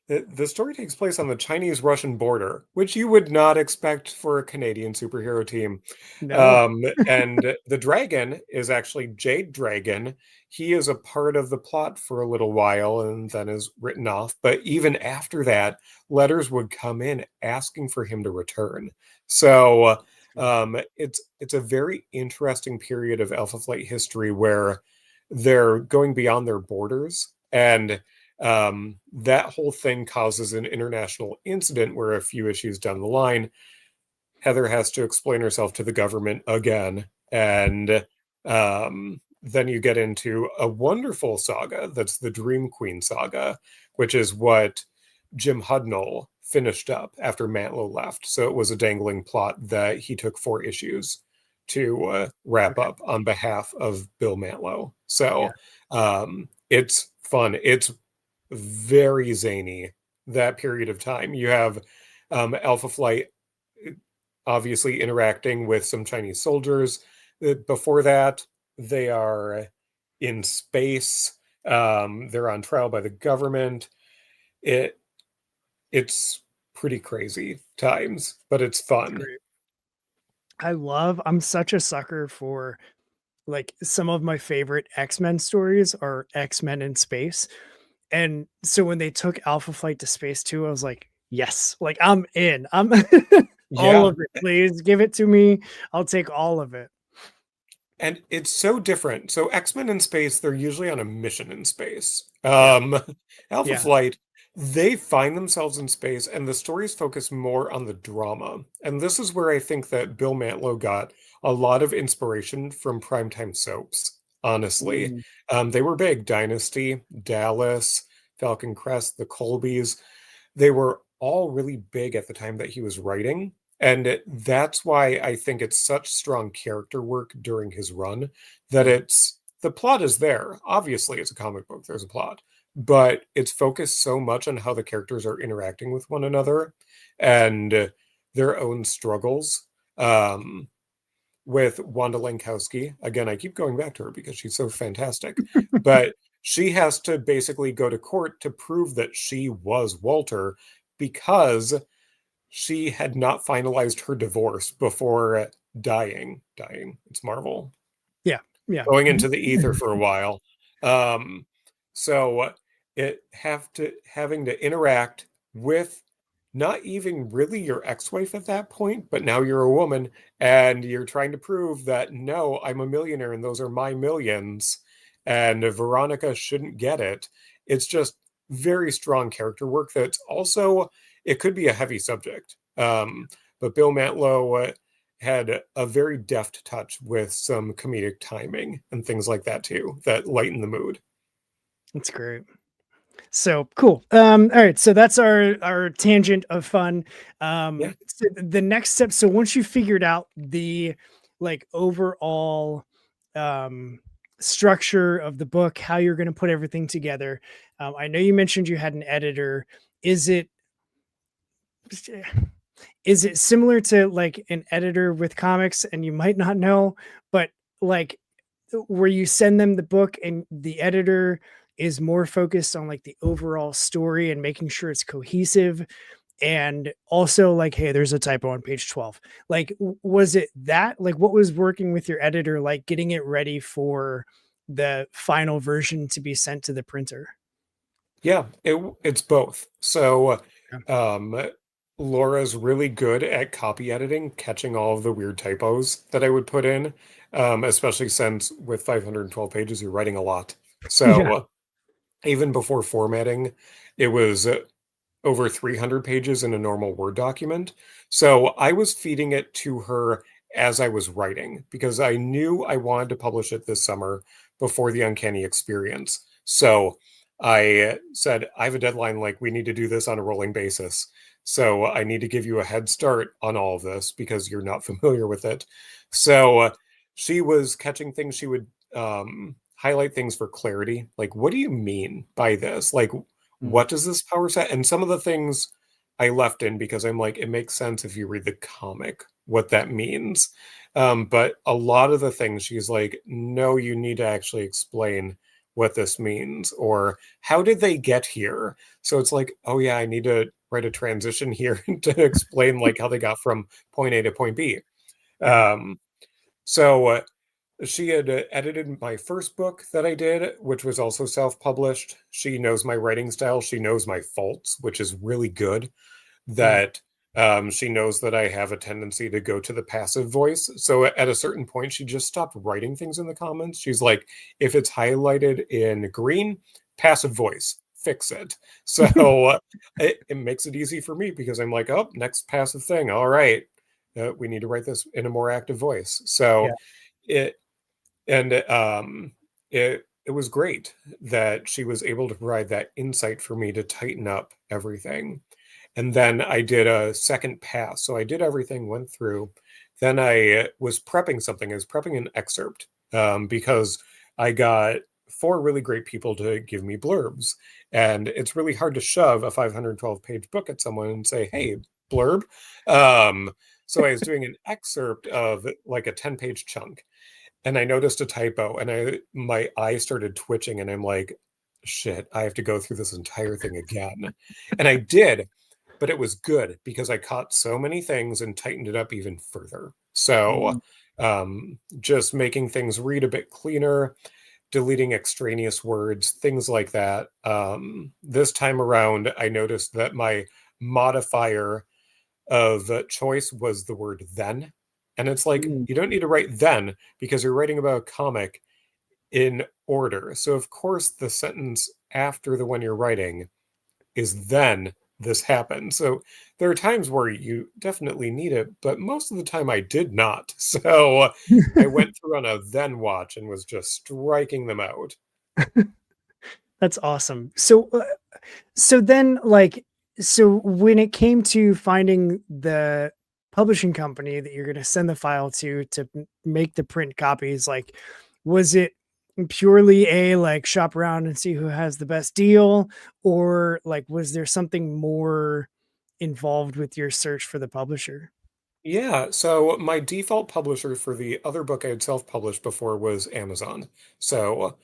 the story takes place on the Chinese-Russian border, which you would not expect for a Canadian superhero team. No. And the dragon is actually Jade Dragon. He is a part of the plot for a little while and then is written off. But even after that, letters would come in asking for him to return. So it's a very interesting period of Alpha Flight history where they're going beyond their borders, and that whole thing causes an international incident where a few issues down the line, Heather has to explain herself to the government again, and then you get into a wonderful saga that's the Dream Queen saga, which is what Jim Hudnall finished up after Mantlo left. So it was a dangling plot that he took 4 issues to wrap up on behalf of Bill Mantlo. So it's fun. It's very zany, that period of time. You have Alpha Flight obviously interacting with some Chinese soldiers. Before that, they are in space. They're on trial by the government. It's pretty crazy times, but it's fun. I'm such a sucker for, like, some of my favorite X-Men stories are X-Men in space. And so when they took Alpha Flight to space too, I was like, yes, like I'm in. I'm all Yeah. of it, please give it to me. I'll take all of it. And it's so different. So X-Men in space, they're usually on a mission in space. Yeah. Alpha Yeah. Flight, they find themselves in space, and the stories focus more on the drama. And this is where I think that Bill Mantlo got a lot of inspiration from primetime soaps, honestly. Mm. They were big. Dynasty, Dallas, Falcon Crest, The Colbys. They were all really big at the time that he was writing. And that's why I think it's such strong character work during his run that Mhm. it's the plot is there. Obviously, it's a comic book, there's a plot, but it's focused so much on how the characters are interacting with one another and their own struggles. Um, with Wanda Lankowski. Again, I keep going back to her because she's so fantastic. But she has to basically go to court to prove that she was Walter because she had not finalized her divorce before dying. Dying. It's Marvel. Yeah. Yeah. Going into the ether for a while. Um, so it having to interact with not even really your ex-wife at that point, but now you're a woman and you're trying to prove that no, I'm a millionaire and those are my millions, and Veronica shouldn't get it. It's just very strong character work that's also it could be a heavy subject. But Bill Mantlo had a very deft touch with some comedic timing and things like that too that lighten the mood. That's great. So cool. All right. So that's our tangent of fun. Yeah. So the next step. So once you figured out the like overall um structure of the book, how you're going to put everything together. I know you mentioned you had an editor. Is it is it similar to like an editor with comics? And you might not know, but like where you send them the book and the editor is more focused on like the overall story and making sure it's cohesive, and also like, hey, there's a typo on page 12. Like was it that, like what was working with your editor, like getting it ready for the final version to be sent to the printer? Yeah, it's both. So Yeah. um Laura's really good at copy editing, catching all of the weird typos that I would put in, especially since with 512 pages, you're writing a lot. Yeah. So even before formatting, it was over 300 pages in a normal Word document. So I was feeding it to her as I was writing because I knew I wanted to publish it this summer before the Uncanny Experience. So I said, I have a deadline, like, we need to do this on a rolling basis. So I need to give you a head start on all of this because you're not familiar with it. So she was catching things. She would highlight things for clarity. Like, what do you mean by this? Like, Mm. what does this power set? And some of the things I left in because I'm like, it makes sense if you read the comic what that means. But a lot of the things she's like, no, you need to actually explain what this means or how did they get here? So it's like, oh yeah, I need to write a transition here to explain like how they got from point A to point B. Yeah. Um, so she had edited my first book that I did, which was also self-published. She knows my writing style. She knows my faults, which is really good. Mm. That she knows that I have a tendency to go to the passive voice. So at a certain point, she just stopped writing things in the comments. She's like, if it's highlighted in green, passive voice, fix it. So it makes it easy for me because I'm like, oh, next passive thing. All right. We need to write this in a more active voice. Yeah. So it and it was great that she was able to provide that insight for me to tighten up everything. And then I did a second pass. So I did everything, went through. Then I was prepping something. I was prepping an excerpt because I got four really great people to give me blurbs. And it's really hard to shove a 512-page book at someone and say, hey, blurb. Um, so I was doing an excerpt of like a 10-page chunk and I noticed a typo and I my eye started twitching and I'm like, shit, I have to go through this entire thing again. And I did, but it was good because I caught so many things and tightened it up even further. So Mm. just making things read a bit cleaner, deleting extraneous words, things like that. This time around, I noticed that my modifier of choice was the word then. And it's like, Mm. you don't need to write then because you're writing about a comic in order. So, of course, the sentence after the one you're writing is then this happened. So, there are times where you definitely need it, but most of the time I did not. So, I went through on a then watch and was just striking them out. That's awesome. So then, like, so when it came to finding the publishing company that you're going to send the file to make the print copies, like, was it purely a like shop around and see who has the best deal, or like was there something more involved with your search for the publisher? Yeah, so my default publisher for the other book I had self-published before was Amazon. So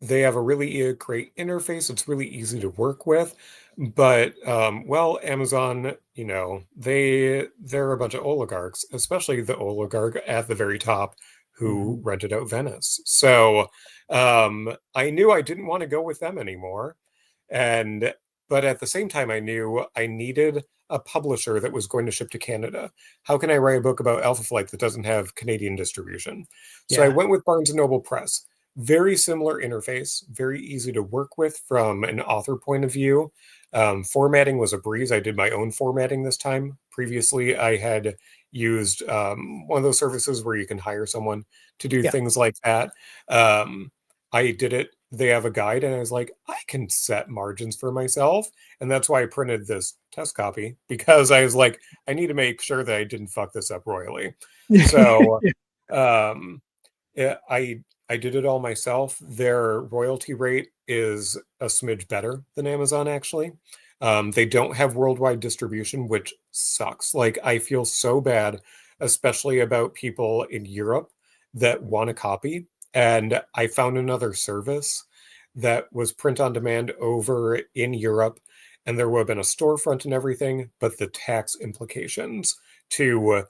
they have a really great interface. It's really easy to work with. But well, Amazon, they're a bunch of oligarchs, especially the oligarch at the very top who Mhm. rented out Venice. So I knew I didn't want to go with them anymore. And but at the same time, I knew I needed a publisher that was going to ship to Canada. How can I write a book about Alpha Flight that doesn't have Canadian distribution? So I Yeah. went with Barnes& and Noble Press. Very similar interface, very easy to work with from an author point of view. Formatting was a breeze. I did my own formatting this time. Previously, I had used one of those services where you can hire someone to do Yeah. things like that. Um, I did it. They have a guide, and I was like, I can set margins for myself. And that's why I printed this test copy because I was like, I need to make sure that I didn't fuck this up royally. So Yeah. um, I did it all myself. Their royalty rate is a smidge better than Amazon, actually. They don't have worldwide distribution, which sucks. Like, I feel so bad, especially about people in Europe that want a copy. And I found another service that was print on demand over in Europe, and there would have been a storefront and everything, but the tax implications to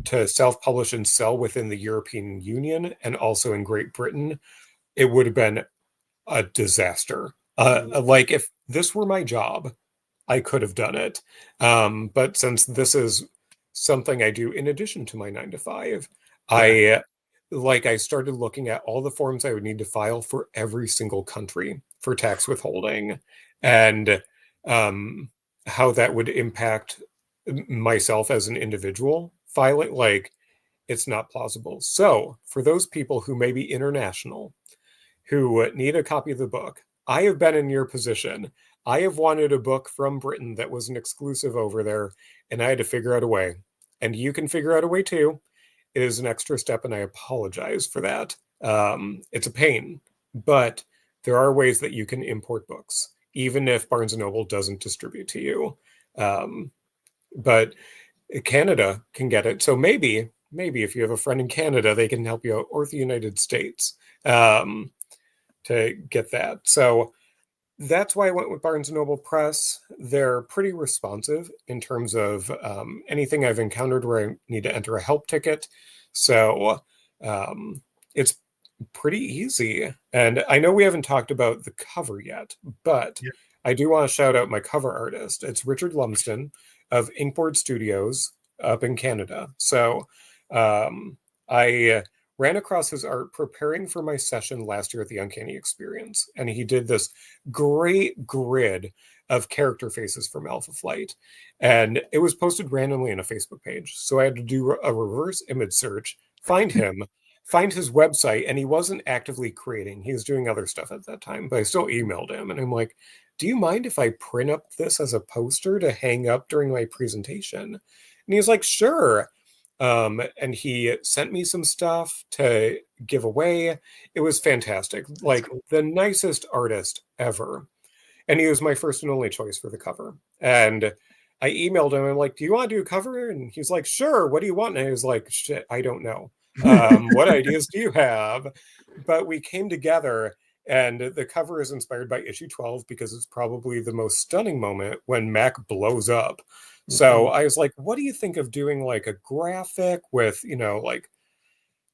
to self-publish and sell within the European Union and also in Great Britain, it would have been a disaster. Like if this were my job, I could have done it. But since this is something I do in addition to my 9 to 5, Yeah. I started looking at all the forms I would need to file for every single country for tax withholding and um, how that would impact myself as an individual filing. Like it's not plausible. So for those people who may be international, who need a copy of the book, I have been in your position. I have wanted a book from Britain that was an exclusive over there, and I had to figure out a way. And you can figure out a way too. It is an extra step, and I apologize for that. It's a pain, but there are ways that you can import books, even if Barnes and Noble doesn't distribute to you. But Canada can get it. So maybe if you have a friend in Canada, they can help you out, or the United States. To get that. So that's why I went with Barnes& and Noble Press. They're pretty responsive in terms of anything I've encountered where I need to enter a help ticket. So it's pretty easy. And I know we haven't talked about the cover yet, but Yeah. I do want to shout out my cover artist. It's Richard Lumsden of Inkboard Studios up in Canada. So I ran across his art preparing for my session last year at the Uncanny Experience. And he did this great grid of character faces from Alpha Flight. And it was posted randomly in a Facebook page. So I had to do a reverse image search, find him, find his website, and he wasn't actively creating. He was doing other stuff at that time, but I still emailed him. And I'm like, do you mind if I print up this as a poster to hang up during my presentation? And he's like, sure. And he sent me some stuff to give away. It was fantastic. That's Like cool. the nicest artist ever. And he was my first and only choice for the cover. And I emailed him. I'm like, do you want to do a cover? And he's like, sure. What do you want? And I was like, shit, I don't know. What ideas do you have? But we came together, and the cover is inspired by issue 12 because it's probably the most stunning moment when Mac blows up. So Mhm. I was like, what do you think of doing like a graphic with, like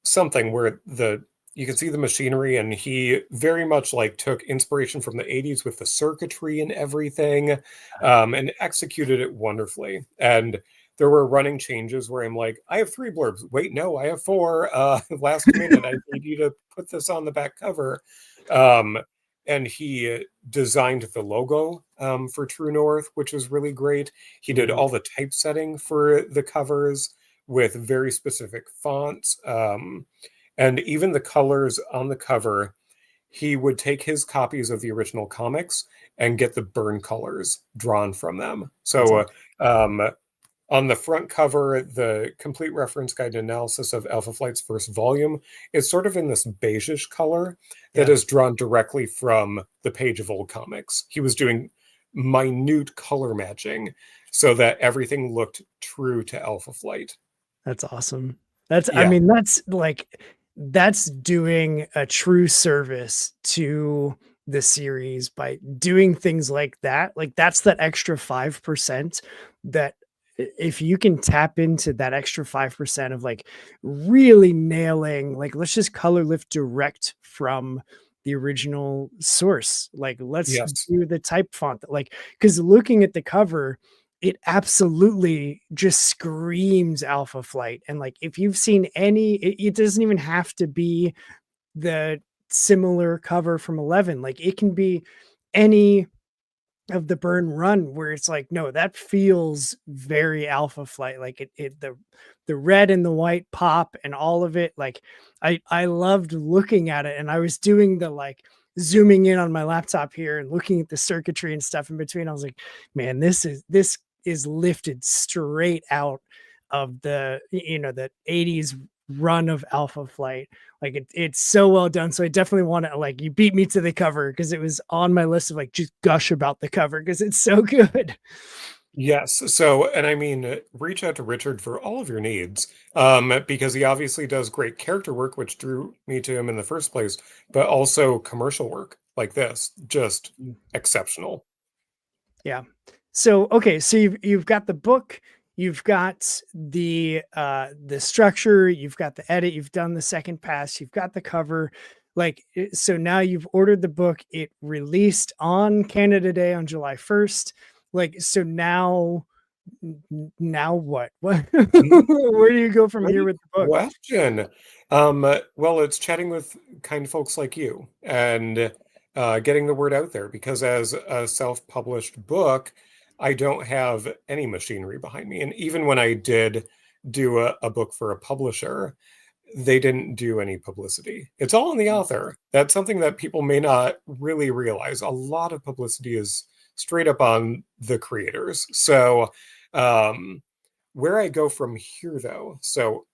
something where the you can see the machinery, and he very much like took inspiration from the 80s with the circuitry and everything, and executed it wonderfully. And there were running changes where I'm like, I have 3 blurbs. Wait, no, I have 4. Last minute, I need you to put this on the back cover. And he designed the logo for True North, which was really great. He did all the typesetting for the covers with very specific fonts. And even the colors on the cover, he would take his copies of the original comics and get the burn colors drawn from them. So on the front cover, the complete reference guide and analysis of Alpha Flight's first volume is sort of in this beigeish color that is drawn directly from the page of old comics. He was doing minute color matching so that everything looked true to Alpha Flight. That's awesome. I mean, that's doing a true service to the series by doing things like that. Like that's that extra 5% that if you can tap into that extra 5% of like really nailing, like, let's just color lift direct from the original source. Like, let's do the type font, like, because looking at the cover, it absolutely just screams Alpha Flight. And like, if you've seen any, it doesn't even have to be the similar cover from 11. Like, it can be any of the Burn Run where it's like, no, that feels very Alpha Flight. Like the red and the white pop and all of it. Like I loved looking at it, and I was doing the like zooming in on my laptop here and looking at the circuitry and stuff in between. I was like, man, this is lifted straight out of the, the 80s run of Alpha Flight. Like it's so well done. So I definitely want to, like, you beat me to the cover because it was on my list of like just gush about the cover because it's so good. Yes. So, and I mean, reach out to Richard for all of your needs, because he obviously does great character work, which drew me to him in the first place, but also commercial work like this, just exceptional. Yeah. So, okay. So you've got the book, you've got the structure, you've got the edit, you've done the second pass, you've got the cover. Like, so now you've ordered the book, it released on Canada Day on July 1st. Like, so now what? Where do you go from here with the book? Question. Well, it's chatting with kind folks like you and getting the word out there, because as a self-published book, I don't have any machinery behind me. And even when I did do a book for a publisher, they didn't do any publicity. It's all on the author. That's something that people may not really realize. A lot of publicity is straight up on the creators. So where I go from here, though, so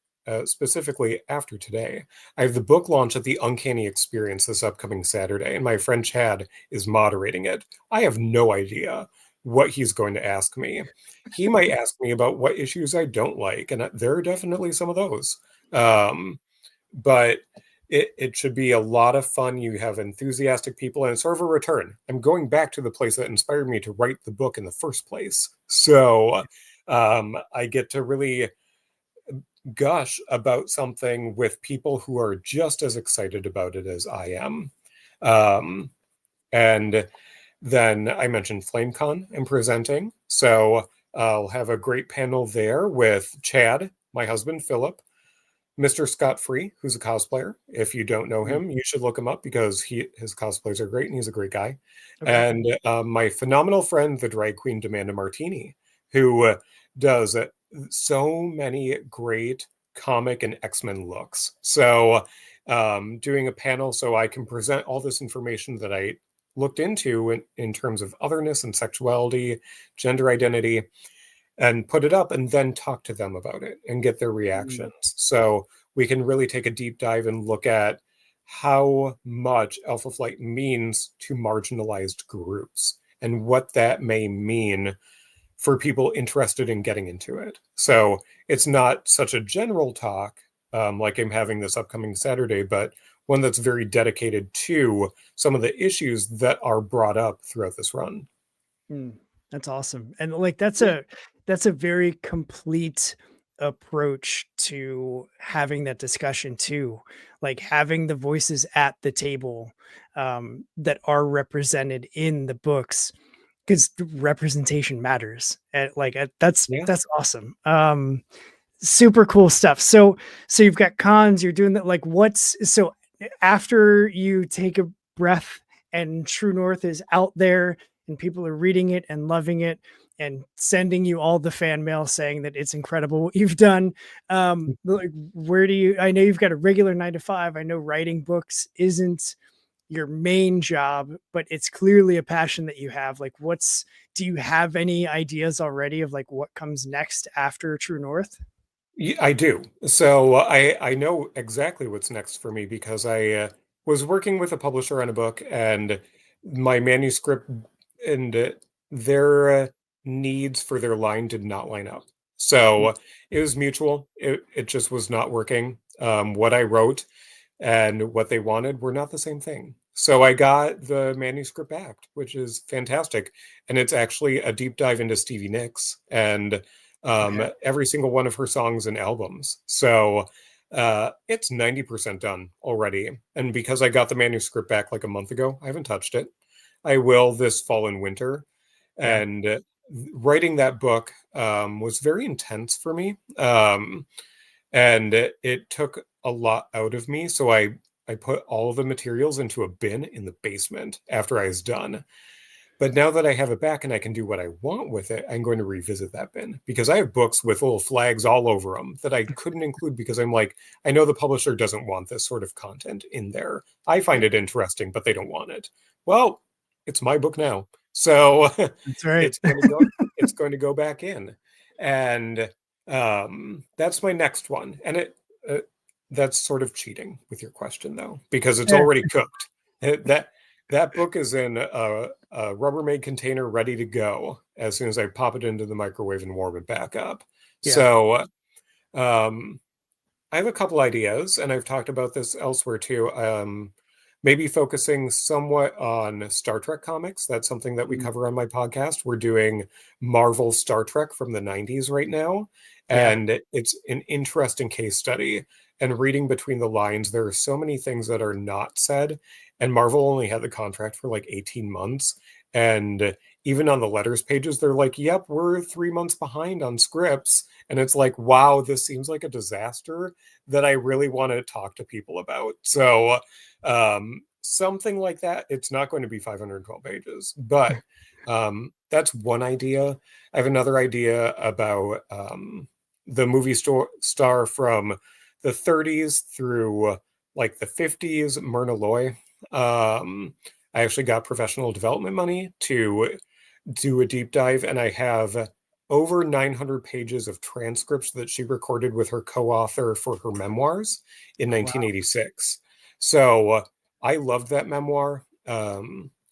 specifically after today, I have the book launch at the Uncanny Experience this upcoming Saturday, and my friend Chad is moderating it. I have no idea what he's going to ask me. He might ask me about what issues I don't like, and there are definitely some of those. But it should be a lot of fun. You have enthusiastic people, and it's sort of a return. I'm going back to the place that inspired me to write the book in the first place. So I get to really gush about something with people who are just as excited about it as I am. And then I mentioned FlameCon I'm presenting. So I'll have a great panel there with Chad, my husband, Philip, Mr. Scott Free, who's a cosplayer. If you don't know him, you should look him up because his cosplays are great and he's a great guy. Okay. And my phenomenal friend, the drag queen Demanda Martini, who does so many great comic and X-Men looks. So doing a panel so I can present all this information that I looked into in terms of otherness and sexuality, gender identity, and put it up and then talk to them about it and get their reactions. So we can really take a deep dive and look at how much Alpha Flight means to marginalized groups and what that may mean for people interested in getting into it. So it's not such a general talk like I'm having this upcoming Saturday, but one that's very dedicated to some of the issues that are brought up throughout this run. That's awesome. And like, that's a very complete approach to having that discussion too. Like having the voices at the table that are represented in the books. because representation matters. And like that's Yeah. awesome. Super cool stuff. So you've got cons, you're doing that. Like so after you take a breath and True North is out there and people are reading it and loving it and sending you all the fan mail saying that it's incredible what you've done. Like, where do you, I know you've got a regular 9 to 5. I know writing books isn't your main job, but it's clearly a passion that you have. Like, do you have any ideas already of like what comes next after True North? I do. So I know exactly what's next for me because I was working with a publisher on a book, and my manuscript and their needs for their line did not line up. So it was mutual. It just was not working. What I wrote and what they wanted were not the same thing. So I got the manuscript back, which is fantastic. And it's actually a deep dive into Stevie Nicks and Okay. every single one of her songs and albums. So it's 90% done already. And because I got the manuscript back like a month ago, I haven't touched it. I will this fall and winter. Yeah. And writing that book was very intense for me. And it took a lot out of me. So I put all of the materials into a bin in the basement after I was done. But now that I have it back and I can do what I want with it, I'm going to revisit that bin because I have books with little flags all over them that I couldn't include because I'm like, I know the publisher doesn't want this sort of content in there. I find Yeah. it interesting, but they don't want it. Well, it's my book now. So That's right. it's going to go back in. And that's my next one. And that's sort of cheating with your question though, because it's Yeah. already cooked. That book is in a Rubbermaid container ready to go as soon as I pop it into the microwave and warm it back up. Yeah. So um, I have a couple ideas, and I've talked about this elsewhere too. Maybe focusing somewhat on Star Trek comics. That's something that we Mm. cover on my podcast. We're doing Marvel Star Trek from the 90s right now, Yeah. and it's an interesting case study. And reading between the lines, there are so many things that are not said. And Marvel only had the contract for like 18 months. And even on the letters pages, they're like, yep, we're 3 months behind on scripts. And it's like, wow, this seems like a disaster that I really want to talk to people about. So, something like that. It's not going to be 512 pages, but that's one idea. I have another idea about the star from the 30s through like the 50s, Myrna Loy. I actually got professional development money to do a deep dive, and I have over 900 pages of transcripts that she recorded with her co-author for her memoirs in Oh, wow. 1986. So I loved that memoir.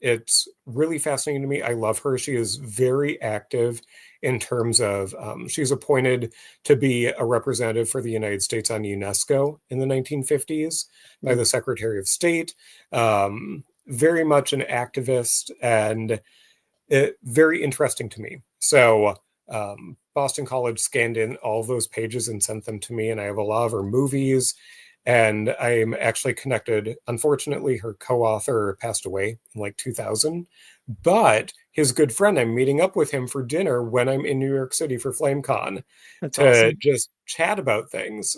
It's really fascinating to me. I love her. She is very active in terms of she's appointed to be a representative for the United States on UNESCO in the 1950s by Mm. the Secretary of State. Very much an activist and very interesting to me. So Boston College scanned in all those pages and sent them to me, and I have a lot of her movies. And I'm actually connected. Unfortunately, her co-author passed away in like 2000, but his good friend, I'm meeting up with him for dinner when I'm in New York City for FlameCon That's to awesome. just chat about things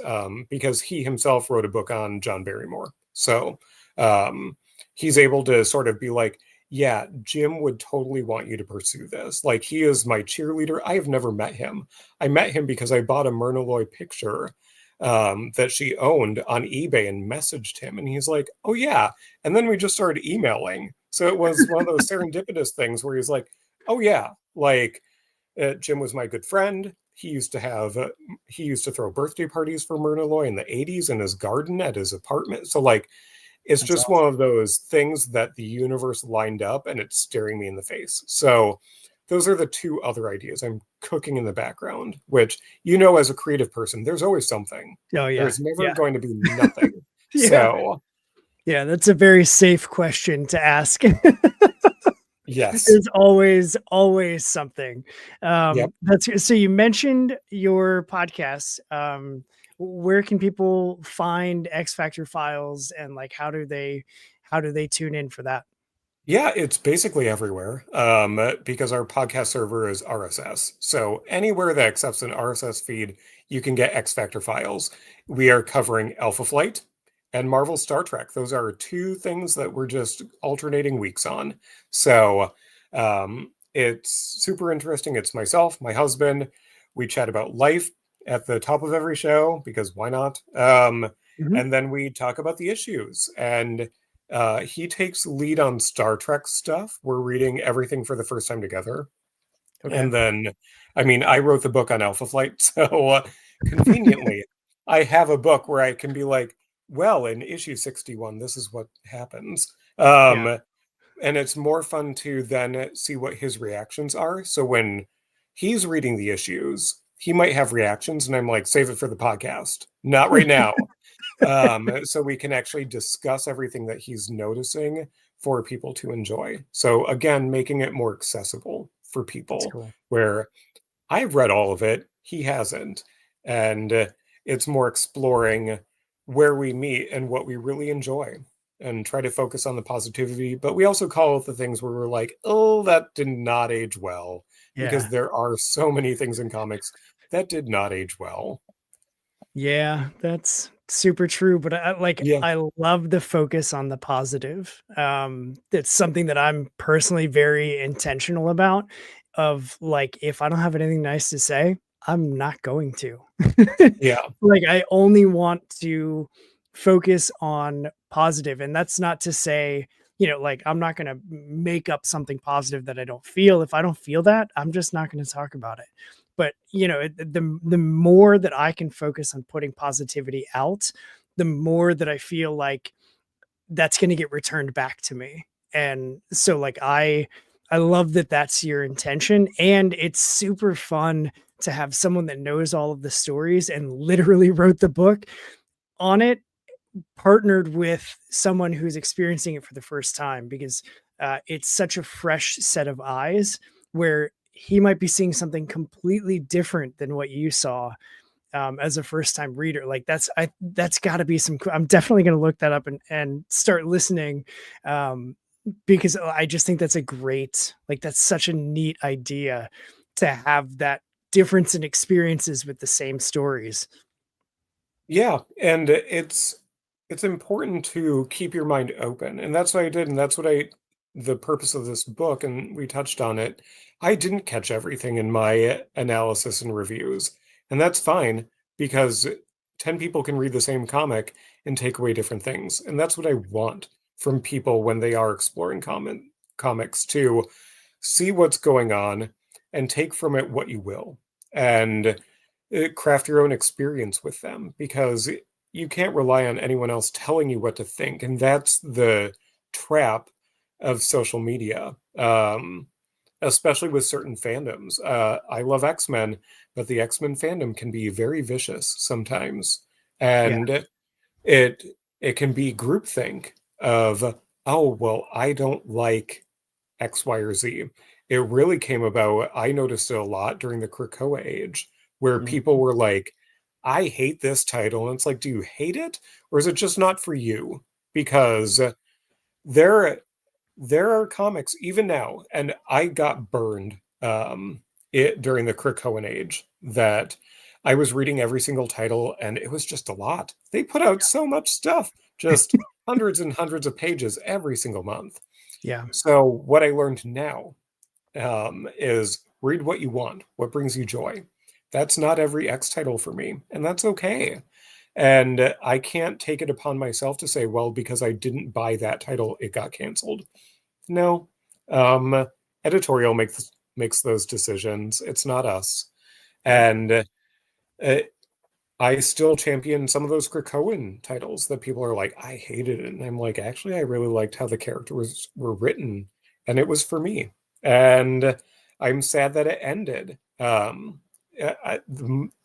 because he himself wrote a book on John Barrymore. So um, he's able to sort of be like, yeah, Jim would totally want you to pursue this. Like, he is my cheerleader. I have never met him. I met him because I bought a Myrna Loy picture that she owned on eBay and messaged him. And he's like, oh, yeah. And then we just started emailing. So it was one of those serendipitous things where he's like, oh, yeah, like Jim was my good friend. He used to throw birthday parties for Myrna Loy in the 80s in his garden at his apartment. So, like, it's That's just one awesome. of those things that the universe lined up and it's staring me in the face. So those are the two other ideas I'm cooking in the background, which, as a creative person, there's always something. Oh, yeah. There's never Yeah. going to be nothing. Yeah. So, Yeah. That's a very safe question to ask. yes. There's always something. Yep. That's so you mentioned your podcast. Where can people find X Factor Files and like how do they tune in for that? Yeah, it's basically everywhere because our podcast server is RSS. So anywhere that accepts an RSS feed, you can get X Factor files. We are covering Alpha Flight and Marvel Star Trek. Those are two things that we're just alternating weeks on. So it's super interesting. It's myself, my husband. We chat about life at the top of every show because why not? Mhm. And then we talk about the issues and he takes lead on Star Trek stuff. We're reading everything for the first time together. Okay. And then, I mean, I wrote the book on Alpha Flight. So conveniently, I have a book where I can be like, well, in issue 61, this is what happens. Yeah. And it's more fun to then see what his reactions are. So when he's reading the issues, he might have reactions, and I'm like, save it for the podcast, not right now. So we can actually discuss everything that he's noticing for people to enjoy. So again, making it more accessible for That's people cool. where I've read all of it, he hasn't. And it's more exploring where we meet and what we really enjoy and try to focus on the positivity. But we also call out the things where we're like, oh, that did not age well, because Yeah. there are so many things in comics that did not age well. Yeah, that's super true, but Yeah. I love the focus on the positive. It's something that I'm personally very intentional about of like if I don't have anything nice to say, I'm not going to. Yeah. Like I only want to focus on positive, and that's not to say, like I'm not going to make up something positive that I don't feel. If I don't feel that, I'm just not going to talk about it. But the more that I can focus on putting positivity out, the more that I feel like that's going to get returned back to me. And so like I love that that's your intention, and it's super fun to have someone that knows all of the stories and literally wrote the book on it, partnered with someone who's experiencing it for the first time, because it's such a fresh set of eyes where he might be seeing something completely different than what you saw as a first time reader. Like that's got to be some. I'm definitely going to look that up and start listening, because I just think that's a great, like that's such a neat idea to have that difference in experiences with the same stories. Yeah, and it's important to keep your mind open. And that's what I did, and that's what I the purpose of this book, and we touched on it. I didn't catch everything in my analysis and reviews. And that's fine because 10 people can read the same comic and take away different things. And that's what I want from people when they are exploring comics to see what's going on and take from it what you will. And craft your own experience with them because you can't rely on anyone else telling you what to think. And that's the trap of social media, especially with certain fandoms. I love X-Men, but the X-Men fandom can be very vicious sometimes. Yeah. And it it can be groupthink of, oh, well, I don't like X, Y, or Z. It really came about, I noticed it a lot during the Krakoa age, where people Mhm. were like, I hate this title. And it's like, do you hate it? Or is it just not for you? Because there there are comics even now, and I got burned it during the Krakoan age that I was reading every single title and it was just a lot. They put out so much stuff, just hundreds and hundreds of pages every single month. Yeah. So what I learned now is read what you want, what brings you joy. That's not every X title for me, and that's okay. And I can't take it upon myself to say, well, because I didn't buy that title, it got canceled. No, editorial makes those decisions. It's not us. Yep. And uh, I still champion some of those Krakoan titles that people are like, I hated it. And I'm like, actually, I really liked how the characters were written, and it was for me. And I'm sad that it ended. The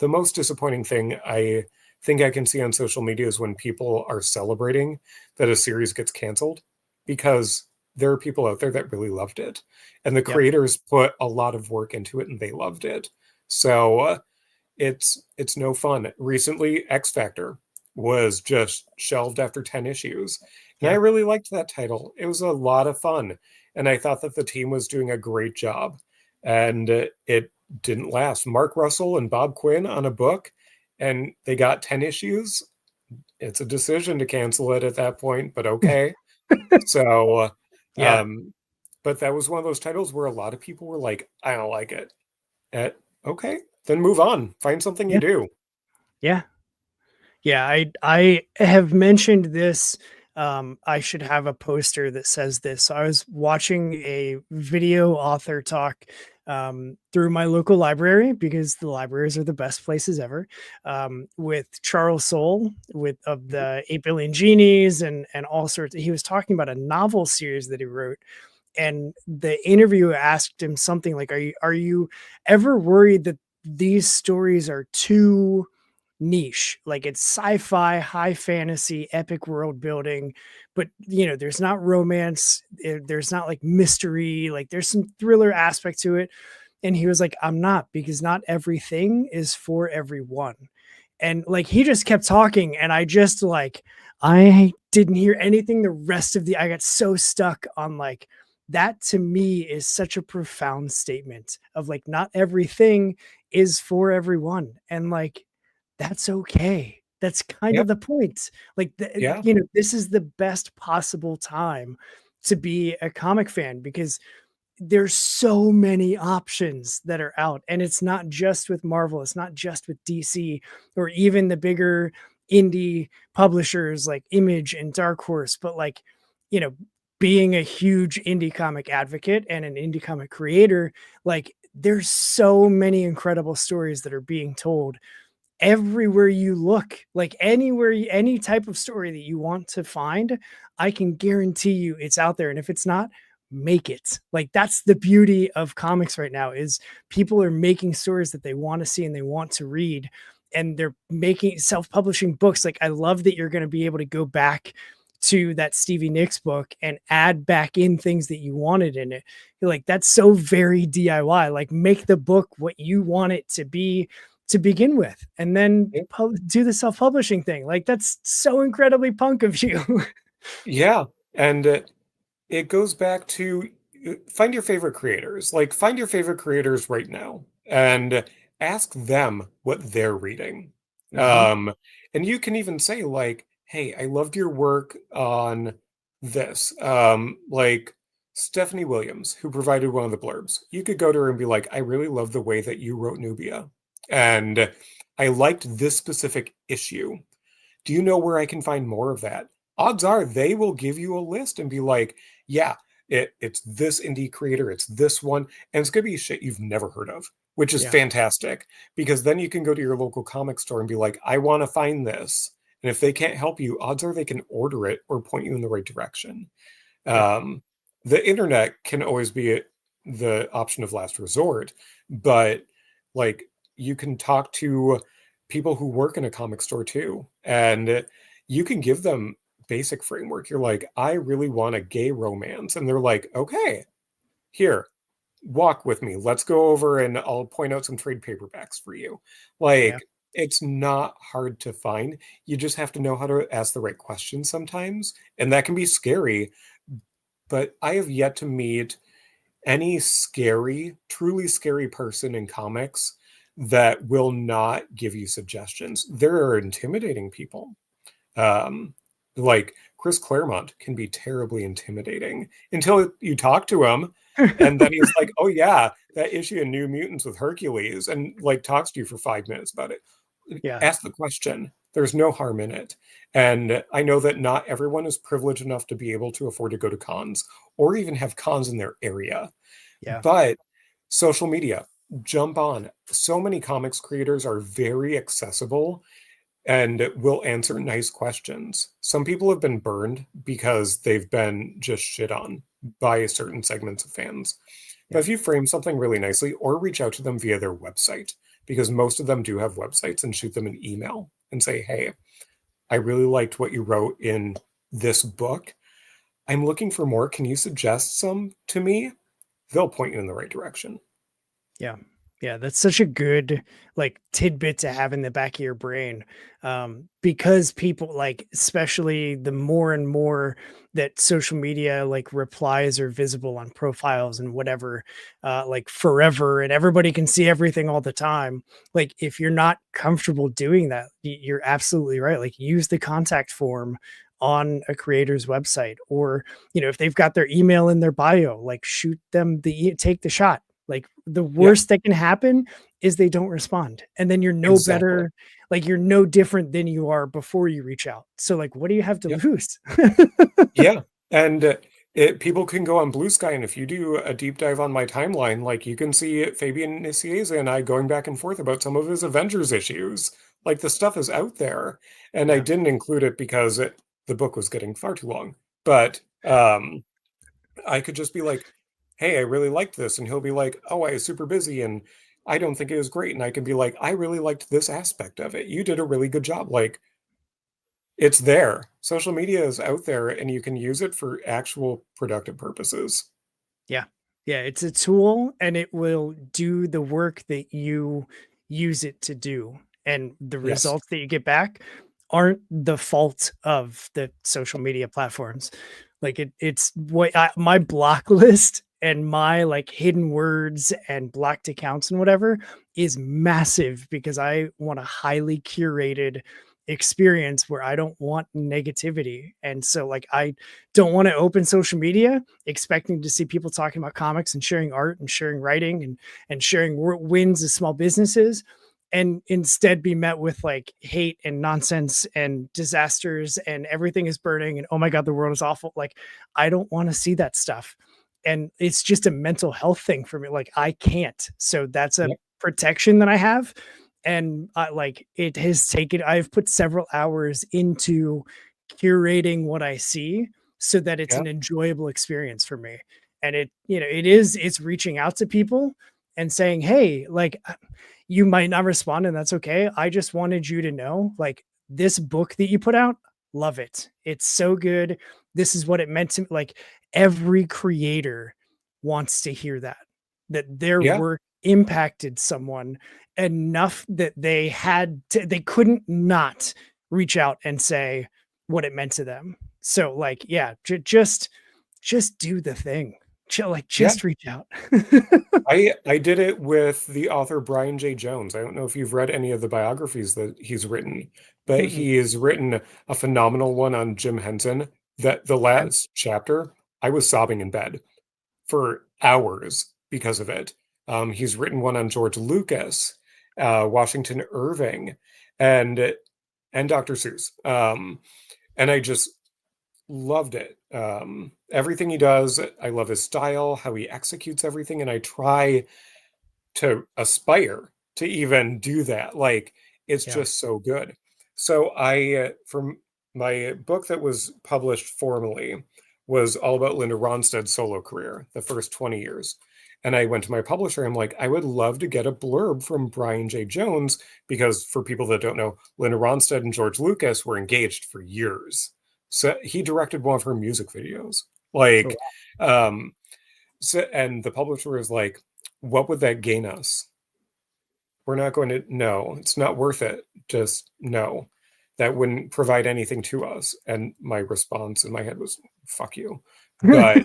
most disappointing thing I think I can see on social media is when people are celebrating that a series gets canceled because there are people out there that really loved it. And the Yep. creators put a lot of work into it and they loved it. So, it's no fun. Recently, X Factor was just shelved after 10 issues. And I Yeah. really liked that title. It was a lot of fun. And I thought that the team was doing a great job. And it didn't last. Mark Russell and Bob Quinn on a book, and they got 10 issues. It's a decision to cancel it at that point, but okay. So, Yeah. um, but that was one of those titles where a lot of people were like, I don't like it. Okay, then move on. Find something you Yeah. do. Yeah. Yeah, I have mentioned this. I should have a poster that says this. So I was watching a video author talk through my local library because the libraries are the best places ever. With Charles Soule, with of the 8 Billion Genies and all sorts. He was talking about a novel series that he wrote, and the interviewer asked him something like, "Are you ever worried that these stories are too niche, like it's sci-fi, high fantasy, epic world building, but there's not romance, there's not like mystery, like there's some thriller aspect to it?" And he was like, "I'm not, because not everything is for everyone." And like he just kept talking, and I just like, I didn't hear anything the rest of the I got so stuck on like that. To me is such a profound statement of like not everything is for everyone, and like that's okay. That's kind of Yep. the point. Like, Yeah. this is the best possible time to be a comic fan because there's so many options that are out. And it's not just with Marvel, it's not just with DC or even the bigger indie publishers like Image and Dark Horse, but like, you know, being a huge indie comic advocate and an indie comic creator, like there's so many incredible stories that are being told everywhere you look. Like anywhere, any type of story that you want to find, I can guarantee you it's out there. And if it's not, make it. Like that's the beauty of comics right now is people are making stories that they want to see and they want to read, and they're making self-publishing books. Like I love that you're going to be able to go back to that Stevie Nicks book and add back in things that you wanted in it. You're like, that's so very DIY. Like make the book what you want it to be to begin with, and then Yep. do the self-publishing thing. Like that's so incredibly punk of you. Yeah. And it goes back to find your favorite creators. Like, find your favorite creators right now and ask them what they're reading. Mhm. Um, and you can even say, like, hey, I loved your work on this. Like Stephanie Williams, who provided one of the blurbs. You could go to her and be like, I really love the way that you wrote Nubia. And I liked this specific issue. Do you know where I can find more of that? Odds are they will give you a list and be like, yeah, it's this indie creator, it's this one, and it's going to be shit you've never heard of, which is Yeah. fantastic because then you can go to your local comic store and be like, I want to find this. And if they can't help you, odds are they can order it or point you in the right direction. Yep. Um, the internet can always be the option of last resort, but like you can talk to people who work in a comic store too, and you can give them basic framework. You're like, I really want a gay romance, and they're like, okay, here, walk with me. Let's go over and I'll point out some trade paperbacks for you. Yeah. Like, it's not hard to find. You just have to know how to ask the right questions sometimes, and that can be scary, but I have yet to meet any scary, truly scary person in comics that will not give you suggestions. There are intimidating people. Um, like Chris Claremont can be terribly intimidating until you talk to him. And then he's like, oh, yeah, that issue in New Mutants with Hercules, and like talks to you for 5 minutes about it. Yeah. Ask the question. There's no harm in it. And I know that not everyone is privileged enough to be able to afford to go to cons or even have cons in their area. Yeah. But social media, jump on. So many comics creators are very accessible and will answer nice questions. Some people have been burned because they've been just shit on by certain segments of fans. But Yeah. if you frame something really nicely or reach out to them via their website, because most of them do have websites, and shoot them an email and say, hey, I really liked what you wrote in this book. I'm looking for more. Can you suggest some to me? They'll point you in the right direction. Yeah. Yeah, that's such a good like tidbit to have in the back of your brain. Because people like, especially the more and more that social media like replies are visible on profiles and whatever, like forever, and everybody can see everything all the time. Like, if you're not comfortable doing that, you're absolutely right. Like, use the contact form on a creator's website, or if they've got their email in their bio, like shoot them take the shot. Like, the Yeah, worst that can happen is they don't respond. And then you're no exactly. better, like you're no different than you are before you reach out. So like, what do you have to Yeah. lose? Yeah, and people can go on Bluesky, and if you do a deep dive on my timeline, like you can see Fabian Nicieza and I going back and forth about some of his Avengers issues. Like the stuff is out there, and I Yeah. didn't include it because the book was getting far too long. But I could just be like, "Hey, I really liked this," and he'll be like, "Oh, I was super busy and I don't think it was great," and I can be like, "I really liked this aspect of it. You did a really good job." Like it's there. Social media is out there and you can use it for actual productive purposes. Yeah. Yeah. It's a tool, and it will do the work that you use it to do. And the Yes. results that you get back aren't the fault of the social media platforms. Like, it's what my block list and my like hidden words and blocked accounts and whatever is massive, because I want a highly curated experience where I don't want negativity. And so like, I don't want to open social media expecting to see people talking about comics and sharing art and sharing writing and sharing wins of small businesses, and instead be met with like hate and nonsense and disasters and everything is burning and oh my god, the world is awful. Like, I don't want to see that stuff. And it's just a mental health thing for me. Like, I can't. So that's a Yep. protection that I have. And like, it has taken, I've put several hours into curating what I see so that it's Yeah. an enjoyable experience for me. And it's reaching out to people and saying, hey, like, you might not respond, and that's okay. I just wanted you to know, like, this book that you put out, love it. It's so good. This is what it meant to me. Like, every creator wants to hear that their Yeah. work impacted someone enough that they couldn't not reach out and say what it meant to them. So like, yeah, just do the thing. Like, Yeah. just reach out. I did it with the author Brian J. Jones. I don't know if you've read any of the biographies that he's written, but Mm-mm. he has written a phenomenal one on Jim Henson. That the Okay. last chapter, I was sobbing in bed for hours because of it. He's written one on George Lucas, Washington Irving, and and Dr. Seuss. And I just loved it. Everything he does, I love his style, how he executes everything, and I try to aspire to even do that. Like it's Yeah. just so good. So for my book that was published formally was all about Linda Ronstadt's solo career, the first 20 years. And I went to my publisher. I'm like, I would love to get a blurb from Brian J. Jones because for people that don't know, Linda Ronstadt and George Lucas were engaged for years. So he directed one of her music videos. Oh, Like, um, so, and the publisher was like, what would that gain us? We're not going to, no, it's not worth it. Just no, that wouldn't provide anything to us. And my response in my head was, fuck you. wow.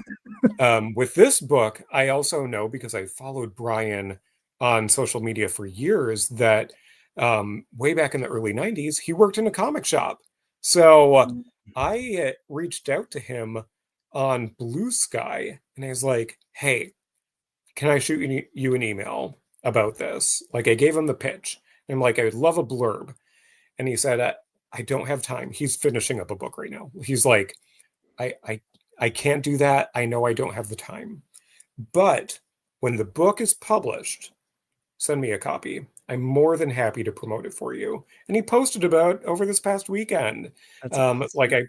But with this book, I also know because I followed Brian on social media for years that way back in the early 90s, he worked in a comic shop. So I reached out to him on Blue Sky and I was like, hey, can I shoot you an email about this? Like I gave him the pitch. And I'm like, I would love a blurb. And he said, I don't have time. He's finishing up a book right now. He's like, I, I, I can't do that. I know I don't have the time. But when the book is published, send me a copy. I'm more than happy to promote it for you. And he posted about over this past weekend. That's Like awesome.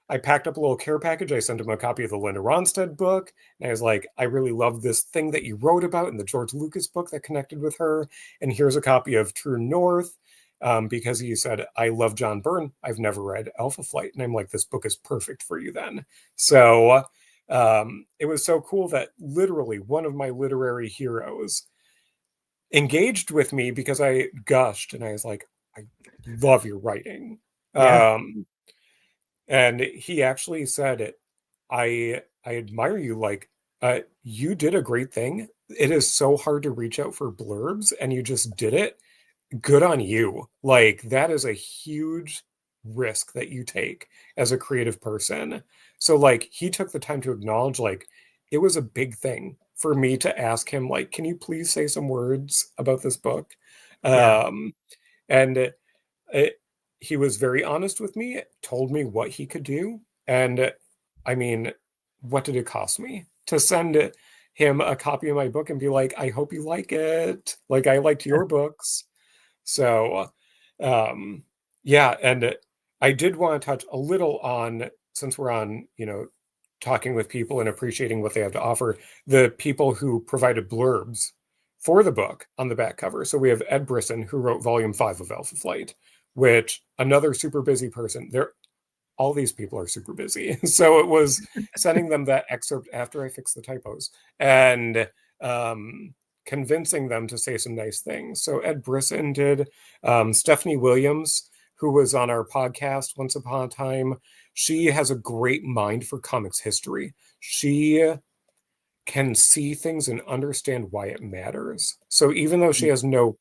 I packed up a little care package. I sent him a copy of the Linda Ronstadt book. And I was like, I really love this thing that you wrote about in the George Lucas book that connected with her. And here's a copy of True North. Because he said, I love John Byrne. I've never read Alpha Flight. And I'm like, this book is perfect for you then. So it was so cool that literally one of my literary heroes engaged with me because I gushed and I was like, I love your writing. Yeah. And he actually said, I admire you. Like, you did a great thing. It is so hard to reach out for blurbs, and you just did it. Good on you. Like, that is a huge risk that you take as a creative person. So, like, he took the time to acknowledge, like, it was a big thing for me to ask him, like, can you please say some words about this book? Yeah. Um, and it, he was very honest with me, told me what he could do. And I mean, what did it cost me to send him a copy of my book and be like, I hope you like it. Like, I liked your books. So, um, yeah. And I did want to touch a little on, since we're on, talking with people and appreciating what they have to offer, the people who provided blurbs for the book on the back cover. So we have Ed Brisson, who wrote volume 5 of Alpha Flight, which another super busy person. All these people are super busy. So it was sending them that excerpt after I fixed the typos and convincing them to say some nice things. So Ed Brisson did. Stephanie Williams, who was on our podcast once upon a time, she has a great mind for comics history. She can see things and understand why it matters. So even though she has no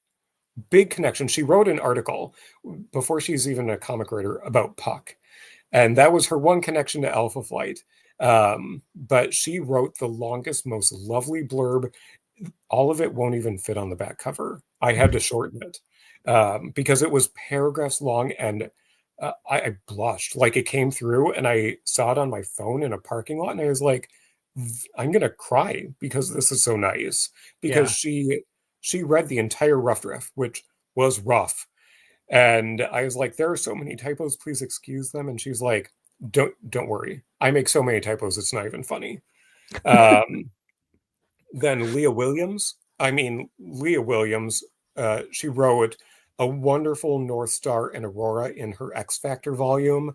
big connection, she wrote an article before she's even a comic writer about Puck. And that was her one connection to Alpha Flight. But she wrote the longest, most lovely blurb. All of it won't even fit on the back cover. I had to shorten it because it was paragraphs long, and I blushed. Like, it came through and I saw it on my phone in a parking lot, and I was like, I'm gonna cry because this is so nice. Because Yeah. she read the entire rough draft, which was rough, and I was like, there are so many typos, please excuse them. And she's like, don't worry, I make so many typos it's not even funny. Um, then Leah Williams. I mean, Leah Williams, she wrote a wonderful North Star and Aurora in her X Factor volume.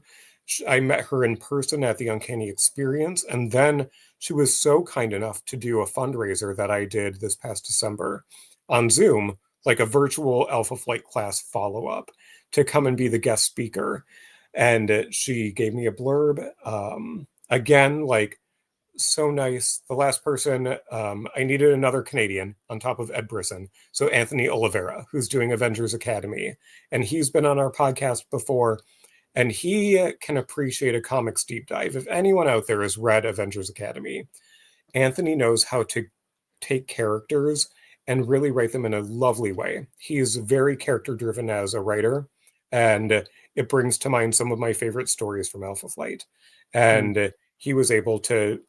I met her in person at the Uncanny Experience, and then she was so kind enough to do a fundraiser that I did this past December on Zoom, like a virtual Alpha Flight class follow up, to come and be the guest speaker. And she gave me a blurb. Again, like, so nice. The last person, I needed another Canadian on top of Ed Brisson. So Anthony Oliveira, who's doing Avengers Academy. And he's been on our podcast before, and he can appreciate a comics deep dive. If anyone out there has read Avengers Academy, Anthony knows how to take characters and really write them in a lovely way. He's very character driven as a writer, and it brings to mind some of my favorite stories from Alpha Flight. And he was able to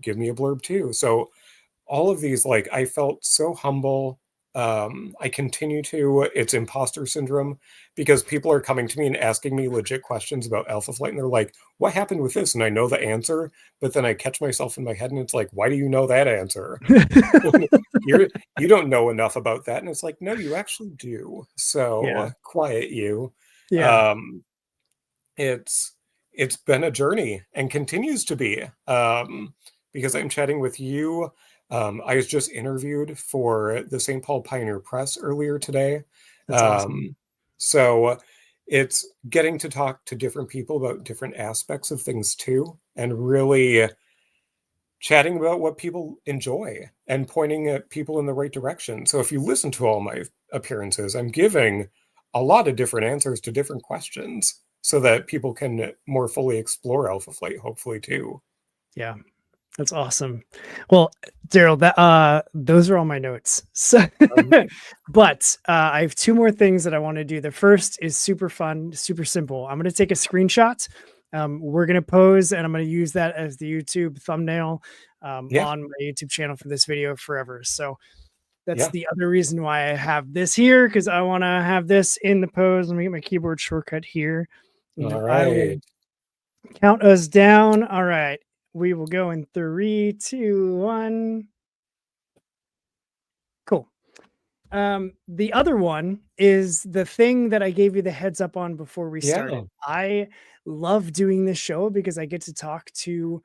give me a blurb too. So all of these, like, I felt so humble. I continue to. It's imposter syndrome because people are coming to me and asking me legit questions about Alpha Flight, and they're like, "What happened with this?" And I know the answer, but then I catch myself in my head, and it's like, "Why do you know that answer? You don't know enough about that." And it's like, "No, you actually do. Yeah. So quiet you." Yeah. Um, it's it's been a journey and continues to be, because I'm chatting with you. I was just interviewed for the St. Paul Pioneer Press earlier today. That's awesome. So it's getting to talk to different people about different aspects of things too, and really chatting about what people enjoy and pointing at people in the right direction. So if you listen to all my appearances, I'm giving a lot of different answers to different questions so that people can more fully explore Alpha Flight, hopefully too. Yeah. That's awesome. Well, Daryl, that those are all my notes. So, Um, but I have two more things that I want to do. The first is super fun, super simple. I'm going to take a screenshot. We're going to pose, and I'm going to use that as the YouTube thumbnail yeah, on my YouTube channel for this video forever. So that's yeah. the other reason why I have this here, because I want to have this in the pose. Let me get my keyboard shortcut here, and then All I will right. count us down. All right. We will go in 3, 2, 1. Cool. The other one is the thing that I gave you the heads up on before we Yeah. started. I love doing this show because I get to talk to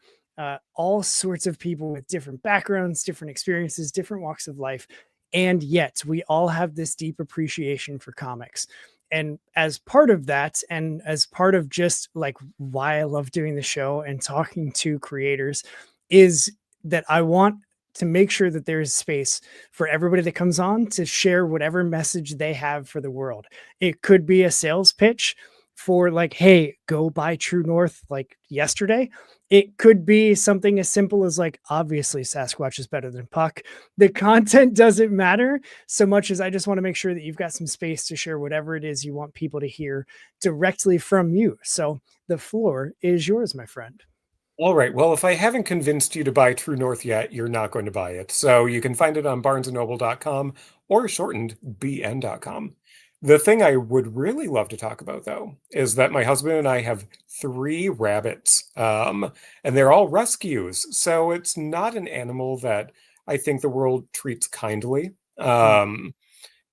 all sorts of people with different backgrounds, different experiences, different walks of life. And yet we all have this deep appreciation for comics. And as part of that, and as part of just like why I love doing the show and talking to creators, is that I want to make sure that there is space for everybody that comes on to share whatever message they have for the world. It could be a sales pitch for like, hey, go buy True North like yesterday. It could be something as simple as like, obviously Sasquatch is better than Puck. The content doesn't matter so much as I just want to make sure that you've got some space to share whatever it is you want people to hear directly from you. So the floor is yours, my friend. All right. Well, if I haven't convinced you to buy True North yet, you're not going to buy it. So you can find it on barnesandnoble.com or shortened bn.com. The thing I would really love to talk about, though, is that my husband and I have 3 rabbits, and they're all rescues. So it's not an animal that I think the world treats kindly.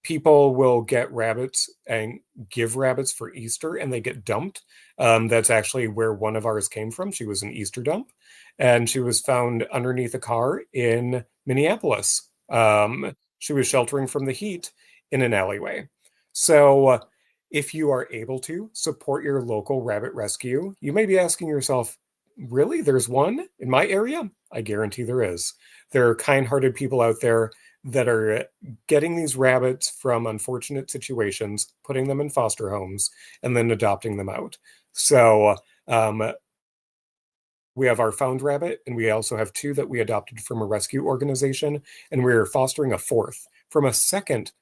People will get rabbits and give rabbits for Easter, and they get dumped. That's actually where one of ours came from. She was an Easter dump, and she was found underneath a car in Minneapolis. She was sheltering from the heat in an alleyway. So, if you are able to support your local rabbit rescue, you may be asking yourself, really? There's one in my area? I guarantee there is. There are kind-hearted people out there that are getting these rabbits from unfortunate situations, putting them in foster homes, and then adopting them out. So we have our found rabbit, and we also have 2 that we adopted from a rescue organization, and we're fostering a 4th from a second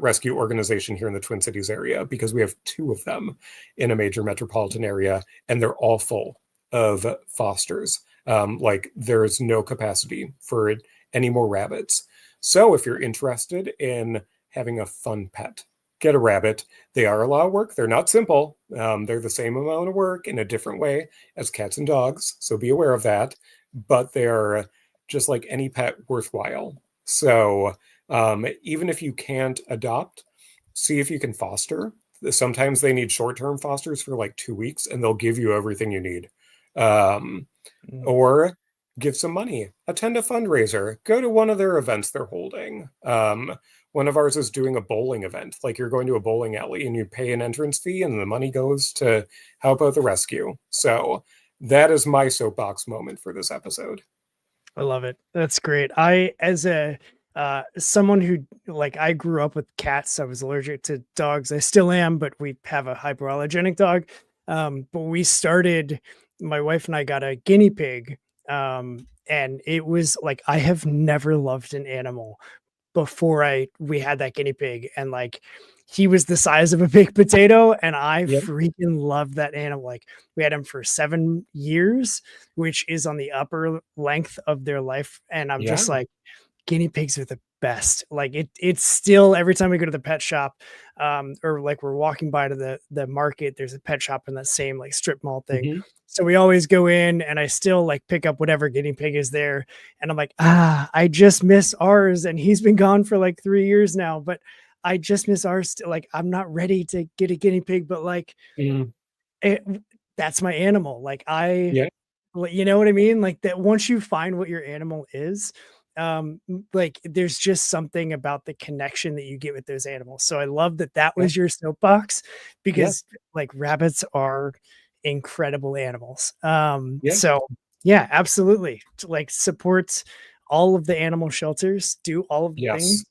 rescue organization here in the Twin Cities area, because we have 2 of them in a major metropolitan area, and they're all full of fosters. Like there's no capacity for any more rabbits. So if you're interested in having a fun pet, get a rabbit. They are a lot of work. They're not simple. They're the same amount of work in a different way as cats and dogs. So be aware of that. But they are just like any pet, worthwhile. So even if you can't adopt, see if you can foster. Sometimes they need short-term fosters for like 2 weeks, and they'll give you everything you need. Or give some money, attend a fundraiser, go to one of their events they're holding. One of ours is doing a bowling event. Like you're going to a bowling alley and you pay an entrance fee and the money goes to help out the rescue. So that is my soapbox moment for this episode. I love it. That's great. I, as a someone who like I grew up with cats, I was allergic to dogs. I still am, but we have a hypoallergenic dog. But we started, my wife and I got a guinea pig. And it was like I have never loved an animal before we had that guinea pig, and like he was the size of a baked potato, and I freaking loved that animal. Like we had him for 7 years, which is on the upper length of their life, and I'm just like, guinea pigs are the best. Like it's still every time we go to the pet shop, or like we're walking by to the market, there's a pet shop in that same like strip mall thing. So we always go in, and I still like pick up whatever guinea pig is there. And I'm like, I just miss ours. And he's been gone for like 3 years now, but I just miss ours. Like, I'm not ready to get a guinea pig, but like, that's my animal. Like you know what I mean? Like that once you find what your animal is, like there's just something about the connection that you get with those animals. So I love that was your soapbox, because like rabbits are incredible animals. So yeah, absolutely. Like support all of the animal shelters, do all of the things.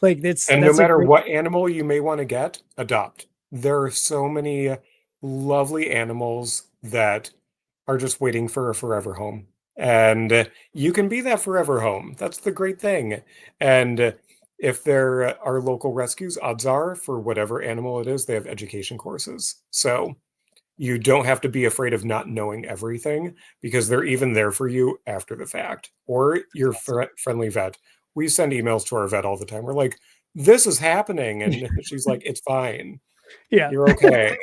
Like that's no matter what animal you may want to get, adopt. There are so many lovely animals that are just waiting for a forever home. And you can be that forever home. That's the great thing. And if there are local rescues, odds are for whatever animal it is, they have education courses. So you don't have to be afraid of not knowing everything, because they're even there for you after the fact. Or your friendly vet. We send emails to our vet all the time. We're like, this is happening. And she's like, it's fine. Yeah. You're okay.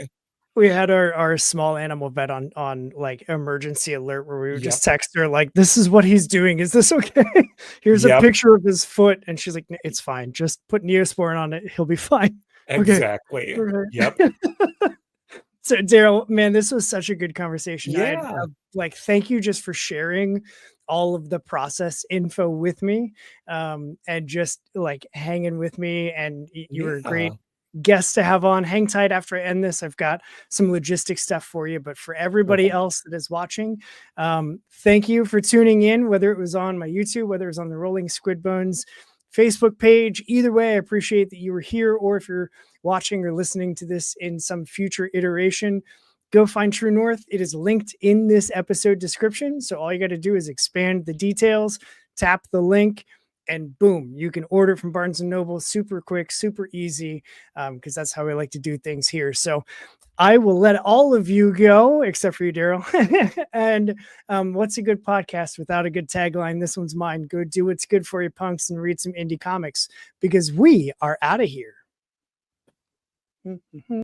We had our small animal vet on like emergency alert, where we would just text her like, this is what he's doing. Is this okay? Here's a picture of his foot. And she's like, it's fine. Just put Neosporin on it. He'll be fine. Exactly. Okay. Right. Yep. So Daryl, man, this was such a good conversation. Yeah. Like, thank you just for sharing all of the process info with me, and just like hanging with me. And you were a great guest to have on. Hang tight after I end this. I've got some logistic stuff for you, but for everybody else that is watching, thank you for tuning in, whether it was on my YouTube, whether it was on the Rolling Squid Bones Facebook page. Either way, I appreciate that you were here, or if you're watching or listening to this in some future iteration, go find True North. It is linked in this episode description. So all you got to do is expand the details, tap the link, and boom, you can order from Barnes & Noble super quick, super easy, because that's how we like to do things here. So I will let all of you go, except for you, Daryl. And what's a good podcast without a good tagline? This one's mine. Go do what's good for you, punks, and read some indie comics, because we are out of here.